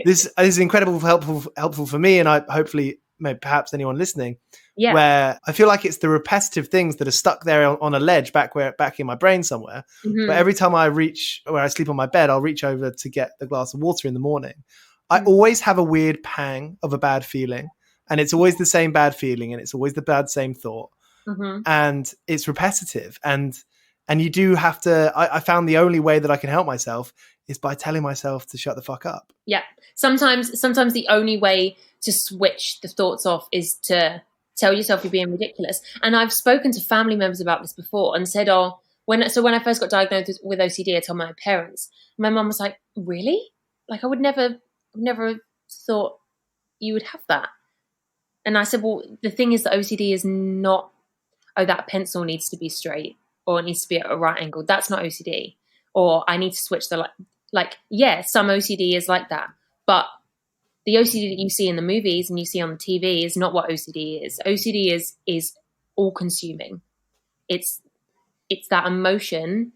this is incredibly helpful for me, and I hopefully, maybe perhaps anyone listening, where I feel like it's the repetitive things that are stuck there on a ledge back in my brain somewhere. Mm-hmm. But every time I reach where I sleep on my bed, I'll reach over to get the glass of water in the morning. I always have a weird pang of a bad feeling, and it's always the same bad feeling, and it's always the same thought, and it's repetitive. And you do have to. I found the only way that I can help myself is by telling myself to shut the fuck up. Yeah. Sometimes the only way to switch the thoughts off is to tell yourself you're being ridiculous. And I've spoken to family members about this before and said, when I first got diagnosed with OCD, I told my parents. My mum was like, "Really? Like, I would never thought you would have that." And I said, well, the thing is that OCD is not, that pencil needs to be straight or it needs to be at a right angle. That's not OCD. Or I need to switch the some OCD is like that. But the OCD that you see in the movies and you see on the TV is not what OCD is. OCD is all consuming. It's that emotion,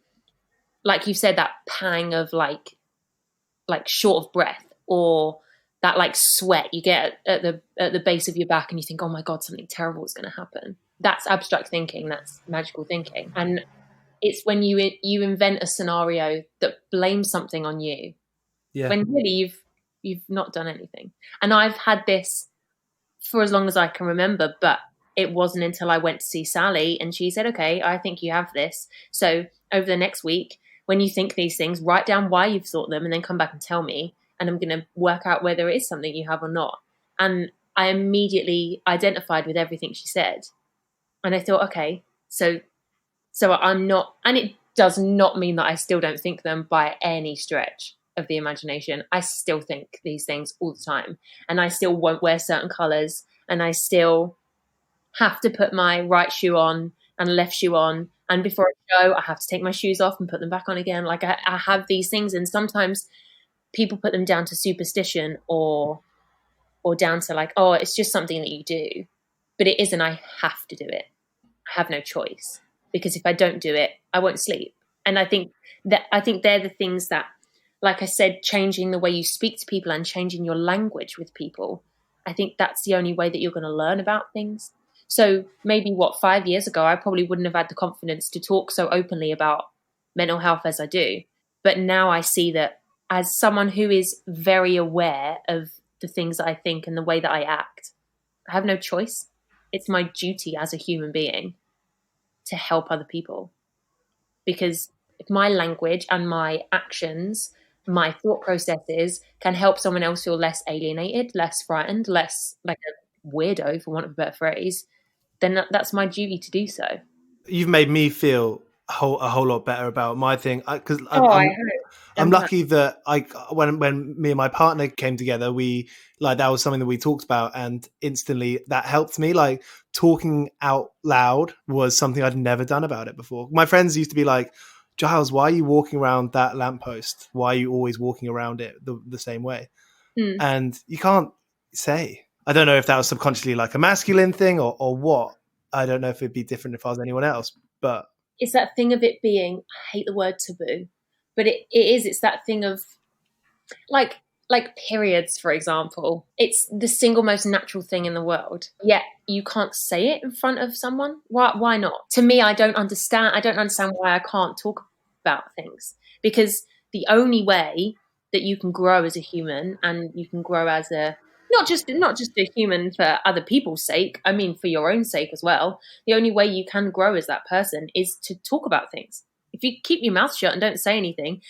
like you said, that pang of like short of breath, or that like sweat you get at the base of your back and you think, oh my God, something terrible is going to happen. That's abstract thinking. That's magical thinking. And it's when you invent a scenario that blames something on you, when really you've not done anything. And I've had this for as long as I can remember, but it wasn't until I went to see Sally and she said, okay, I think you have this. So over the next week, when you think these things, write down why you've thought them and then come back and tell me, and I'm going to work out whether it is something you have or not. And I immediately identified with everything she said. And I thought, okay, so I'm not, and it does not mean that I still don't think them by any stretch of the imagination. I still think these things all the time, and I still won't wear certain colors, and I still have to put my right shoe on and left shoe on, and before I go, I have to take my shoes off and put them back on again. Like I have these things, and sometimes people put them down to superstition or down to like, oh, it's just something that you do, but it isn't. I have to do it. I have no choice, because if I don't do it, I won't sleep. And I think they're the things that, like I said, changing the way you speak to people and changing your language with people, I think that's the only way that you're going to learn about things. So maybe 5 years ago, I probably wouldn't have had the confidence to talk so openly about mental health as I do. But now I see that as someone who is very aware of the things that I think and the way that I act, I have no choice. It's my duty as a human being to help other people. Because if my language and my actions, my thought processes can help someone else feel less alienated, less frightened, less like a weirdo, for want of a better phrase, then that's my duty to do so. You've made me feel a whole lot better about my thing, because I'm lucky that when me and my partner came together, that was something that we talked about, and instantly that helped me. Like, talking out loud was something I'd never done about it before. My friends used to be like, Giles, why are you walking around that lamppost? Why are you always walking around it the same way? And you can't say. I don't know if that was subconsciously like a masculine thing or what. I don't know if it'd be different if I was anyone else, but it's that thing of it being, I hate the word taboo, but it's that thing of like periods, for example. It's the single most natural thing in the world. Yet you can't say it in front of someone. Why not? To me, I don't understand why I can't talk about things, because the only way that you can grow as a human, and you can grow as a not just a human for other people's sake, I mean for your own sake as well. The only way you can grow as that person is to talk about things. If you keep your mouth shut and don't say anything,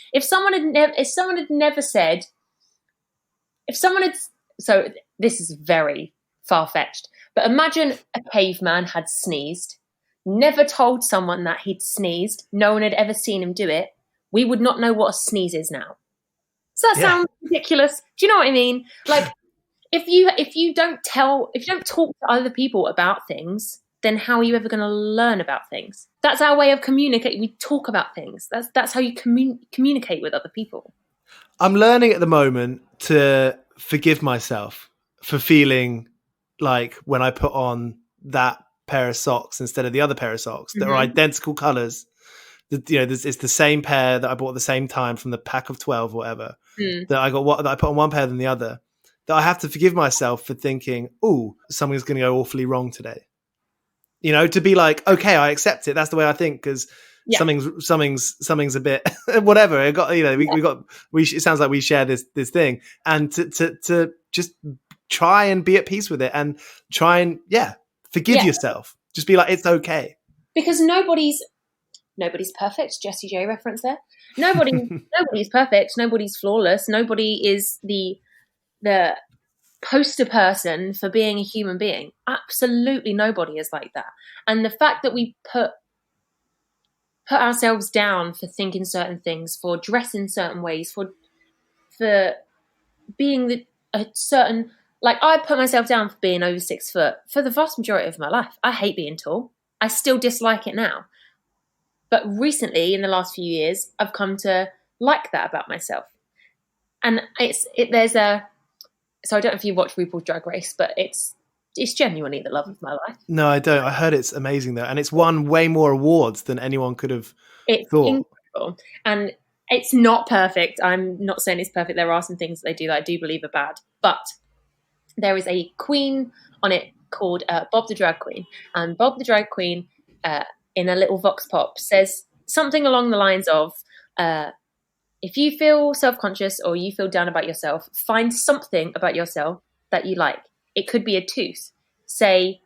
so this is very far-fetched, but imagine a caveman had sneezed, never told someone that he'd sneezed, no one had ever seen him do it, we would not know what a sneeze is now. Does that sound ridiculous? Do you know what I mean? Like, if you don't talk to other people about things, then how are you ever going to learn about things? That's our way of communicating. We talk about things. That's how you communicate with other people. I'm learning at the moment to forgive myself for feeling like when I put on that pair of socks instead of the other pair of socks that are identical colors, it's the same pair that I bought at the same time from the pack of 12 or whatever, that I put on one pair than the other, that I have to forgive myself for thinking, oh, something's going to go awfully wrong today. To be like, okay, I accept it. That's the way I think, because something's a bit whatever. It got, it sounds like we share this thing, and to just try and be at peace with it, and try and forgive yourself. Just be like, it's okay, because nobody's perfect. Jessie J reference there. Nobody's perfect. Nobody's flawless. Nobody is the poster person for being a human being. Absolutely nobody is like that. And the fact that we put ourselves down for thinking certain things, for dressing certain ways, for being a certain, like, I put myself down for being over 6 foot for the vast majority of my life. I hate being tall. I still dislike it now. But recently, in the last few years, I've come to like that about myself. And so I don't know if you watch RuPaul's Drag Race, but it's genuinely the love of my life. No, I don't. I heard it's amazing though, and it's won way more awards than anyone could have thought. Incredible. And it's not perfect. I'm not saying it's perfect. There are some things that they do that I do believe are bad, but there is a queen on it called Bob the Drag Queen, and Bob the Drag Queen, in a little vox pop, says something along the lines of, if you feel self-conscious or you feel down about yourself, find something about yourself that you like. It could be a tooth. Say,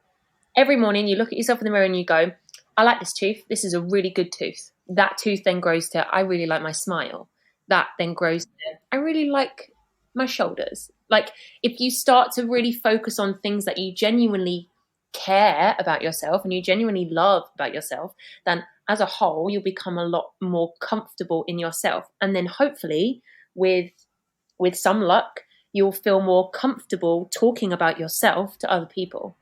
every morning you look at yourself in the mirror and you go, I like this tooth. This is a really good tooth. That tooth then grows to, I really like my smile. That then grows to, I really like my shoulders. Like, if you start to really focus on things that you genuinely care about yourself and you genuinely love about yourself, then as a whole, you'll become a lot more comfortable in yourself. And then hopefully, with some luck, you'll feel more comfortable talking about yourself to other people.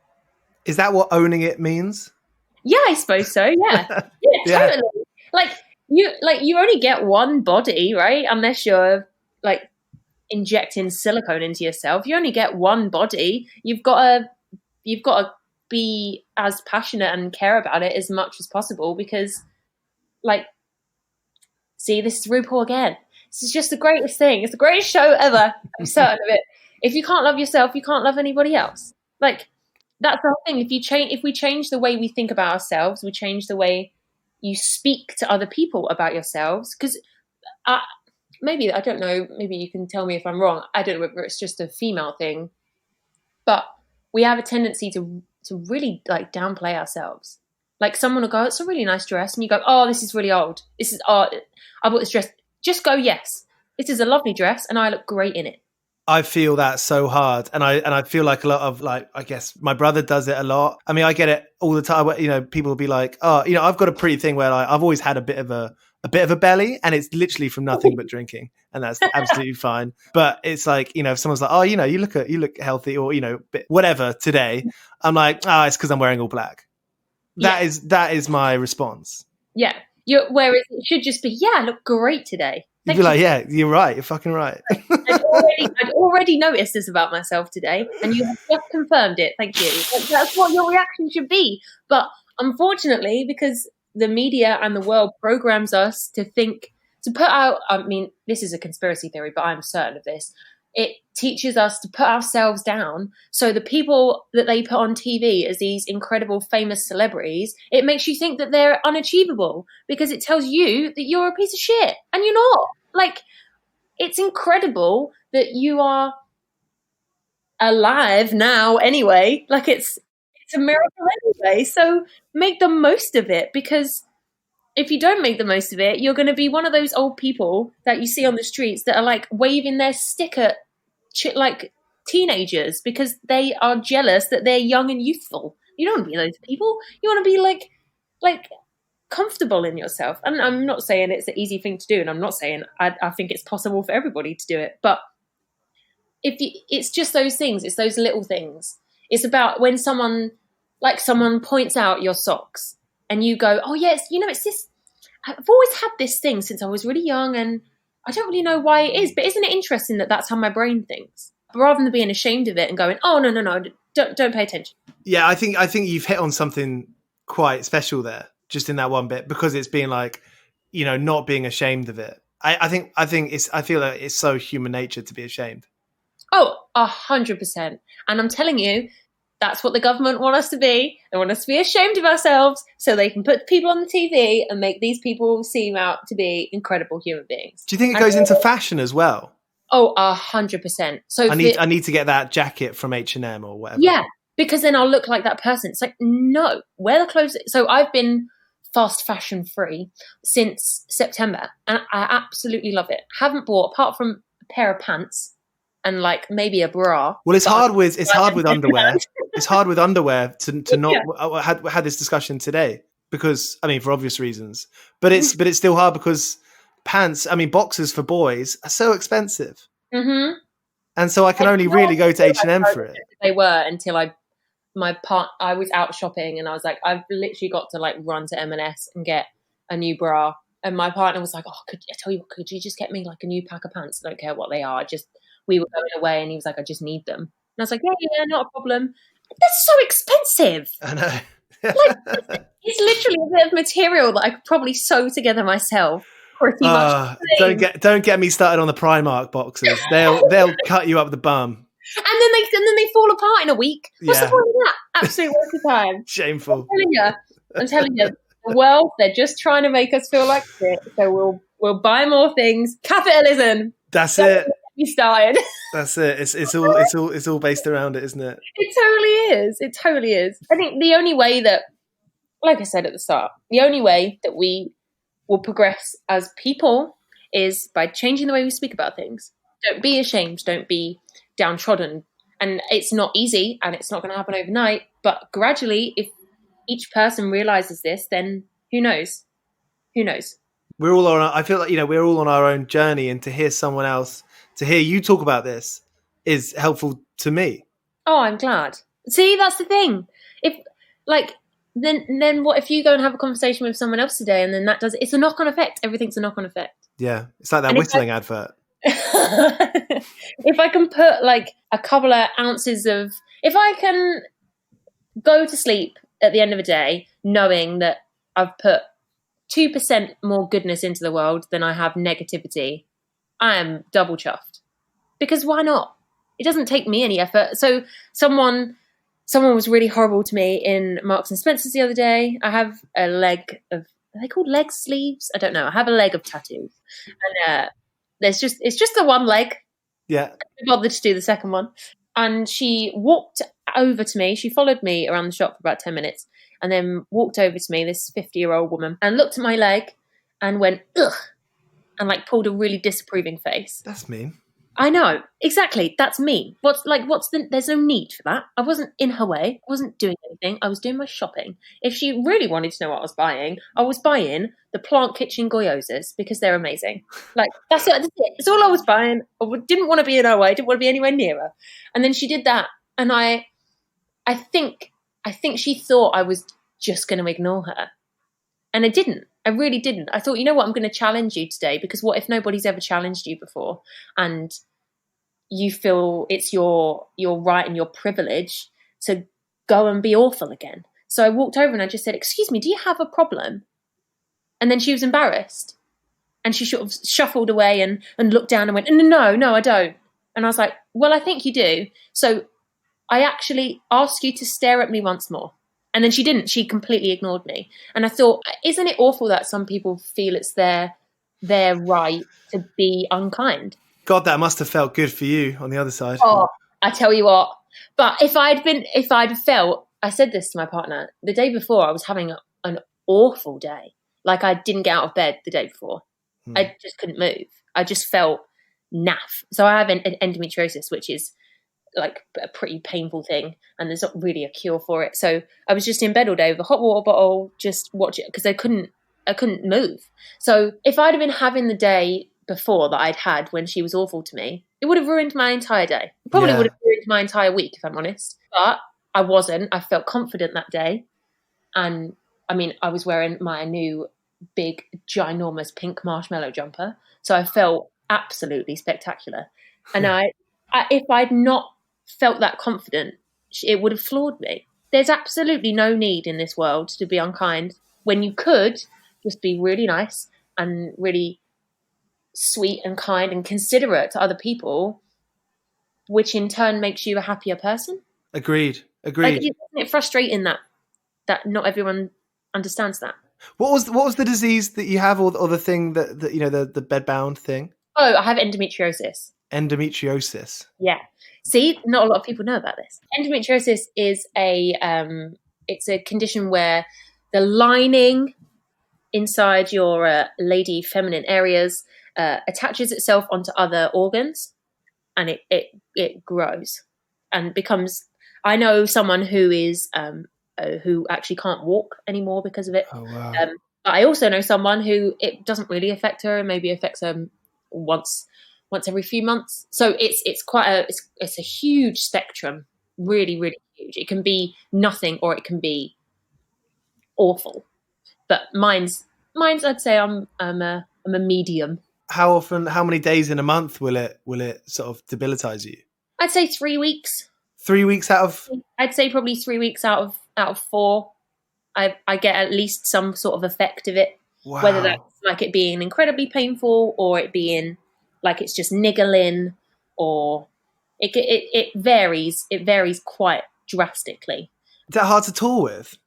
Is that what owning it means? Yeah, I suppose so. Yeah. Yeah, totally. You only get one body, right? Unless you're like injecting silicone into yourself. You only get one body. You've got to be as passionate and care about it as much as possible, because, like, see, this is RuPaul again. This is just the greatest thing. It's the greatest show ever. I'm certain of it. If you can't love yourself, you can't love anybody else. Like, that's the whole thing. If we change the way we think about ourselves, we change the way you speak to other people about yourselves. Because maybe, I don't know, maybe you can tell me if I'm wrong. I don't know whether it's just a female thing, but we have a tendency to really, like, downplay ourselves. Like, someone will go, it's a really nice dress, and you go, oh, this is really old. I bought this dress. Just go, yes, this is a lovely dress and I look great in it. I feel that so hard, and I feel like a lot of, like, I guess my brother does it a lot. I mean, I get it all the time. People will be like, oh, I've got a pretty thing where, like, I've always had a bit of a belly, and it's literally from nothing but drinking, and that's absolutely fine. But it's like, if someone's like, oh, you look healthy, or whatever today, I'm like, it's because I'm wearing all black. That is my response. Yeah. Whereas it should just be, I look great today. You'd be like, yeah, you're right. You're fucking right. I'd already noticed this about myself today, and you have just confirmed it. Thank you. That's what your reaction should be. But unfortunately, because the media and the world programs us to think, to put out, I mean, this is a conspiracy theory, but I'm certain of this. It teaches us to put ourselves down. So the people that they put on TV as these incredible, famous celebrities, it makes you think that they're unachievable, because it tells you that you're a piece of shit, and you're not. Like, it's incredible that you are alive now anyway. Like, it's a miracle anyway. So make the most of it, because if you don't make the most of it, you're going to be one of those old people that you see on the streets that are, like, waving their stick at like teenagers because they are jealous that they're young and youthful. You don't want to be those people. You want to be like comfortable in yourself. And I'm not saying it's an easy thing to do, and I'm not saying I think it's possible for everybody to do it, but it's just those things. It's those little things. It's about when someone points out your socks and you go, oh yes, it's this. I've always had this thing since I was really young, and I don't really know why it is. But isn't it interesting that that's how my brain thinks? Rather than being ashamed of it and going, oh no, don't pay attention. Yeah, I think you've hit on something quite special there, just in that one bit, because it's being like, not being ashamed of it. I feel like it's so human nature to be ashamed. Oh, 100%. And I'm telling you, that's what the government want us to be. They want us to be ashamed of ourselves so they can put people on the TV and make these people seem out to be incredible human beings. Do you think it goes into fashion as well? Oh, 100%. So I need to get that jacket from H&M or whatever. Yeah, because then I'll look like that person. It's like, no, wear the clothes. So I've been fast fashion free since September, and I absolutely love it. Haven't bought, apart from a pair of pants and like maybe a bra. Well, it's hard with underwear. It's hard with underwear to not. Yeah. I had this discussion today because for obvious reasons, but it's still hard because pants. Boxers for boys are so expensive, and so I can only really go to H&M for it. They were until I was out shopping and I was like, I've literally got to like run to M&S and get a new bra. And my partner was like, oh, could you just get me like a new pack of pants? I don't care what they are. We were going away and he was like, I just need them. And I was like, yeah, not a problem. That's so expensive. I know. It's literally a bit of material that I could probably sew together myself. Pretty much. Don't get me started on the Primark boxes. They'll cut you up the bum. And then they fall apart in a week. What's the point of that? Absolute waste of time. Shameful. I'm telling you, the world, they're just trying to make us feel like shit. So we'll buy more things. Capitalism. That's it. We started. That's it. It's all based around it, isn't it? It totally is. I think the only way that, like I said at the start, the only way that we will progress as people is by changing the way we speak about things. Don't be ashamed. Don't be downtrodden. And it's not easy and it's not going to happen overnight. But gradually, if each person realizes this, then who knows? We're all I feel like, we're all on our own journey, and to hear someone else, to hear you talk about this is helpful to me. Oh, I'm glad. See, that's the thing. If then what if you go and have a conversation with someone else today and then it's a knock-on effect. Everything's a knock-on effect. Yeah. It's like that whistling advert. If I can put like a couple of ounces if I can go to sleep at the end of the day knowing that I've put 2% more goodness into the world than I have negativity, I am double chuffed. Because why not? It doesn't take me any effort. So someone was really horrible to me in Marks and Spencer's the other day. I have a leg of, are they called leg sleeves? I don't know. I have a leg of tattoos. And it's just the one leg. Yeah. I didn't bother to do the second one. And she walked over to me. She followed me around the shop for about 10 minutes and then walked over to me, this 50-year-old woman, and looked at my leg and went, ugh, and like pulled a really disapproving face. That's mean. I know. Exactly. That's me. There's no need for that. I wasn't in her way. I wasn't doing anything. I was doing my shopping. If she really wanted to know what I was buying the plant kitchen Goyosas because they're amazing. Like, that's it. It's all I was buying. I didn't want to be in her way. I didn't want to be anywhere near her. And then she did that. And I think she thought I was just going to ignore her. And I didn't. I really didn't. I thought, you know what, I'm going to challenge you today, because what if nobody's ever challenged you before and you feel it's your right and your privilege to go and be awful again? So I walked over and I just said, excuse me, do you have a problem? And then she was embarrassed and she sort of shuffled away and looked down and went, no, I don't. And I was like, well, I think you do. So I actually ask you to stare at me once more. And then she didn't. She completely ignored me. And I thought, isn't it awful that some people feel it's their right to be unkind? God, that must have felt good for you on the other side. Oh, I tell you what. But if I'd felt, I said this to my partner, the day before I was having an awful day. Like I didn't get out of bed the day before. I just couldn't move. I just felt naff. So I have an endometriosis, which is like a pretty painful thing, and there's not really a cure for it. So I was just in bed all day with a hot water bottle, just watch it, because I couldn't move. So if I'd have been having the day before that I'd had when she was awful to me, it would have ruined my entire day. It probably would have ruined my entire week, if I'm honest. But I wasn't. I felt confident that day. And I mean, I was wearing my new big, ginormous pink marshmallow jumper. So I felt absolutely spectacular. And if I'd not felt that confident, it would have floored me. There's absolutely no need in this world to be unkind when you could just be really nice and really sweet and kind and considerate to other people, which in turn makes you a happier person. Agreed. Like, isn't it frustrating that not everyone understands that? What was the disease that you have, or the thing that the bedbound thing? Oh, I have endometriosis. Endometriosis. Yeah. See, not a lot of people know about this. Endometriosis is it's a condition where the lining inside your lady feminine areas attaches itself onto other organs, and it grows and becomes. I know someone who is who actually can't walk anymore because of it. Oh wow! But I also know someone who it doesn't really affect her, and maybe affects her once every few months. So it's quite it's a huge spectrum, really, really huge. It can be nothing or it can be awful. But mine's I'd say I'm a medium. How often? How many days in a month will it sort of debilitize you? I'd say 3 weeks. 3 weeks out of? I'd say probably 3 weeks out of 4. I get at least some sort of effect of it. Wow. Whether that's like it being incredibly painful or it being like it's just niggling, or it varies. It varies quite drastically. Is that hard to tour with?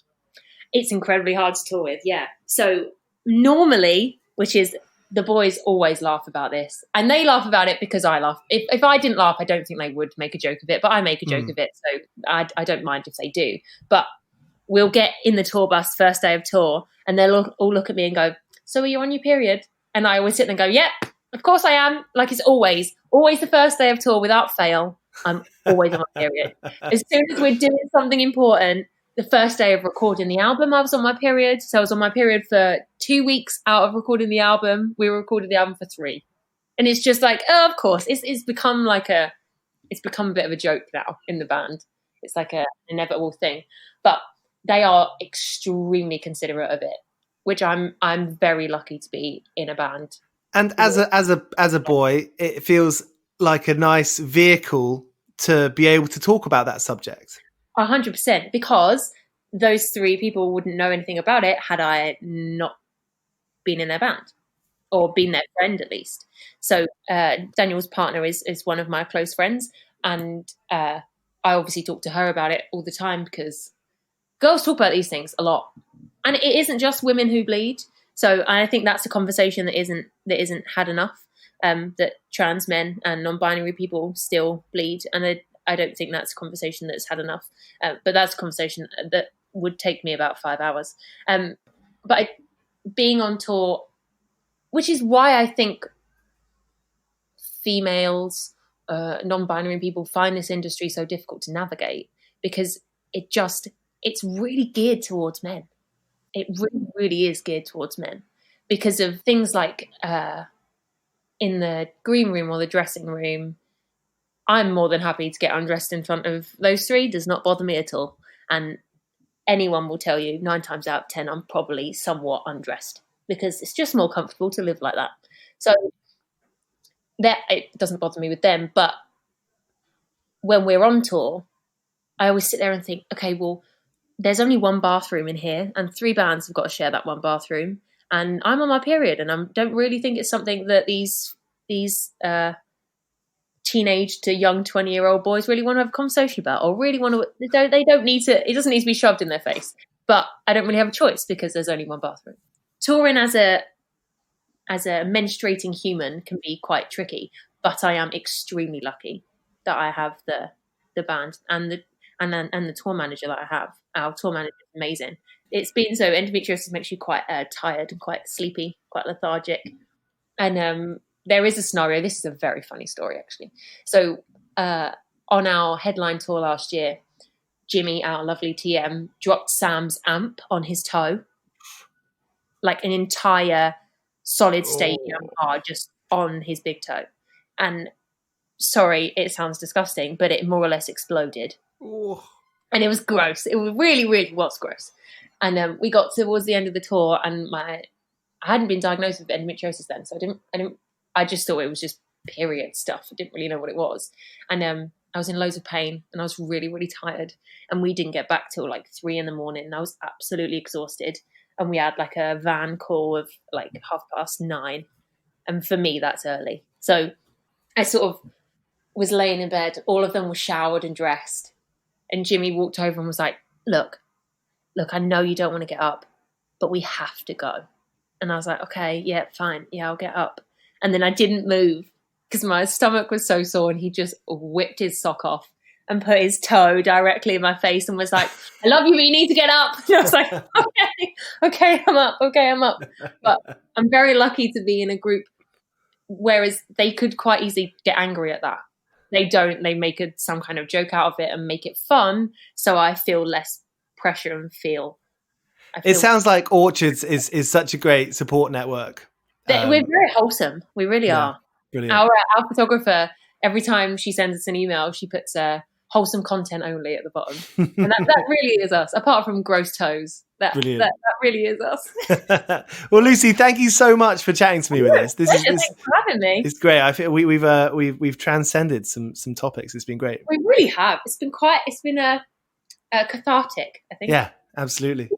It's incredibly hard to tour with, yeah. So normally, which is, the boys always laugh about this, and they laugh about it because I laugh. If I didn't laugh, I don't think they would make a joke of it, but I make a joke of it, so I don't mind if they do. But we'll get in the tour bus first day of tour, and they'll all look at me and go, "So are you on your period?" And I always sit there and go, "Yep, of course I am." Like, it's always the first day of tour without fail. I'm always on my period. As soon as we're doing something important, the first day of recording the album, I was on my period. So I was on my period for 2 weeks out of recording the album. We recorded the album for 3. And it's just like, oh, of course, it's become a bit of a joke now in the band. It's like an inevitable thing. But they are extremely considerate of it, which I'm very lucky to be in a band. And as a boy, it feels like a nice vehicle to be able to talk about that subject. 100%, because those 3 people wouldn't know anything about it had I not been in their band or been their friend at least. So Daniel's partner is one of my close friends, and I obviously talk to her about it all the time because girls talk about these things a lot, and it isn't just women who bleed. So I think that's a conversation that isn't had enough. That trans men and non-binary people still bleed, and I don't think that's a conversation that's had enough. But that's a conversation that would take me about 5 hours. But being on tour, which is why I think females, non-binary people find this industry so difficult to navigate, because it's really geared towards men. It really, really is geared towards men because of things like in the green room or the dressing room. I'm more than happy to get undressed in front of those 3. Does not bother me at all. And anyone will tell you 9 times out of 10, I'm probably somewhat undressed because it's just more comfortable to live like that. So that it doesn't bother me with them. But when we're on tour, I always sit there and think, okay, well, there's only one bathroom in here and 3 bands have got to share that one bathroom. And I'm on my period, and I don't really think it's something that these teenage to young 20-year-old boys really want to have a conversation about, or really want to. They don't need to. It doesn't need to be shoved in their face. But I don't really have a choice because there's only one bathroom. Touring as a menstruating human can be quite tricky, but I am extremely lucky that I have the band and the tour manager that I have. Our tour manager is amazing. It's been so. Endometriosis makes you quite tired and quite sleepy, quite lethargic, and there is a scenario. This is a very funny story, actually. So on our headline tour last year, Jimmy, our lovely TM, dropped Sam's amp on his toe. Like an entire solid stadium are just on his big toe. And sorry, it sounds disgusting, but it more or less exploded. Ooh. And it was gross. It was really, really was gross. And we got towards the end of the tour, and I hadn't been diagnosed with endometriosis then, so I just thought it was just period stuff. I didn't really know what it was. And I was in loads of pain, and I was really, really tired. And we didn't get back till like 3 a.m. and I was absolutely exhausted. And we had like a van call of like 9:30. And for me, that's early. So I sort of was laying in bed. All of them were showered and dressed. And Jimmy walked over and was like, look, I know you don't want to get up, but we have to go. And I was like, okay, yeah, fine. Yeah, I'll get up. And then I didn't move because my stomach was so sore, and he just whipped his sock off and put his toe directly in my face and was like, I love you, but you need to get up. And I was like, okay, I'm up. But I'm very lucky to be in a group, whereas they could quite easily get angry at that. They don't. They make some kind of joke out of it and make it fun. So I feel less pressure and It sounds like Orchards is such a great support network. We're very wholesome. We really are. Brilliant. Our photographer, every time she sends us an email, she puts wholesome content only at the bottom. And that really is us, apart from gross toes. That really is us. Well, Lucy, thank you so much for chatting to me with us. Thanks for having me. It's great. I feel we've transcended some topics. It's been great. We really have. It's been cathartic, I think. Yeah, absolutely.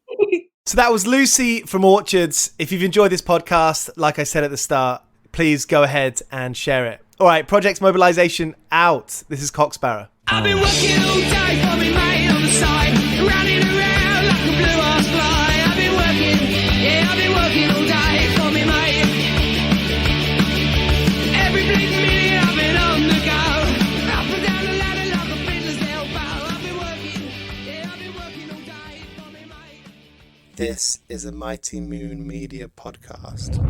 So that was Lucy from Orchards. If you've enjoyed this podcast, like I said at the start, please go ahead and share it. All right, Project Mobilisation out. This is Sparrer. I've been working all day for me mate on the side, running around like a blue-ass fly. I've been working all day for me mate. Every bleeding minute I've been on the go, up and down the ladder like a fiddler's elbow. I've been working all day for me mate. This is a Mighty Moon Media podcast.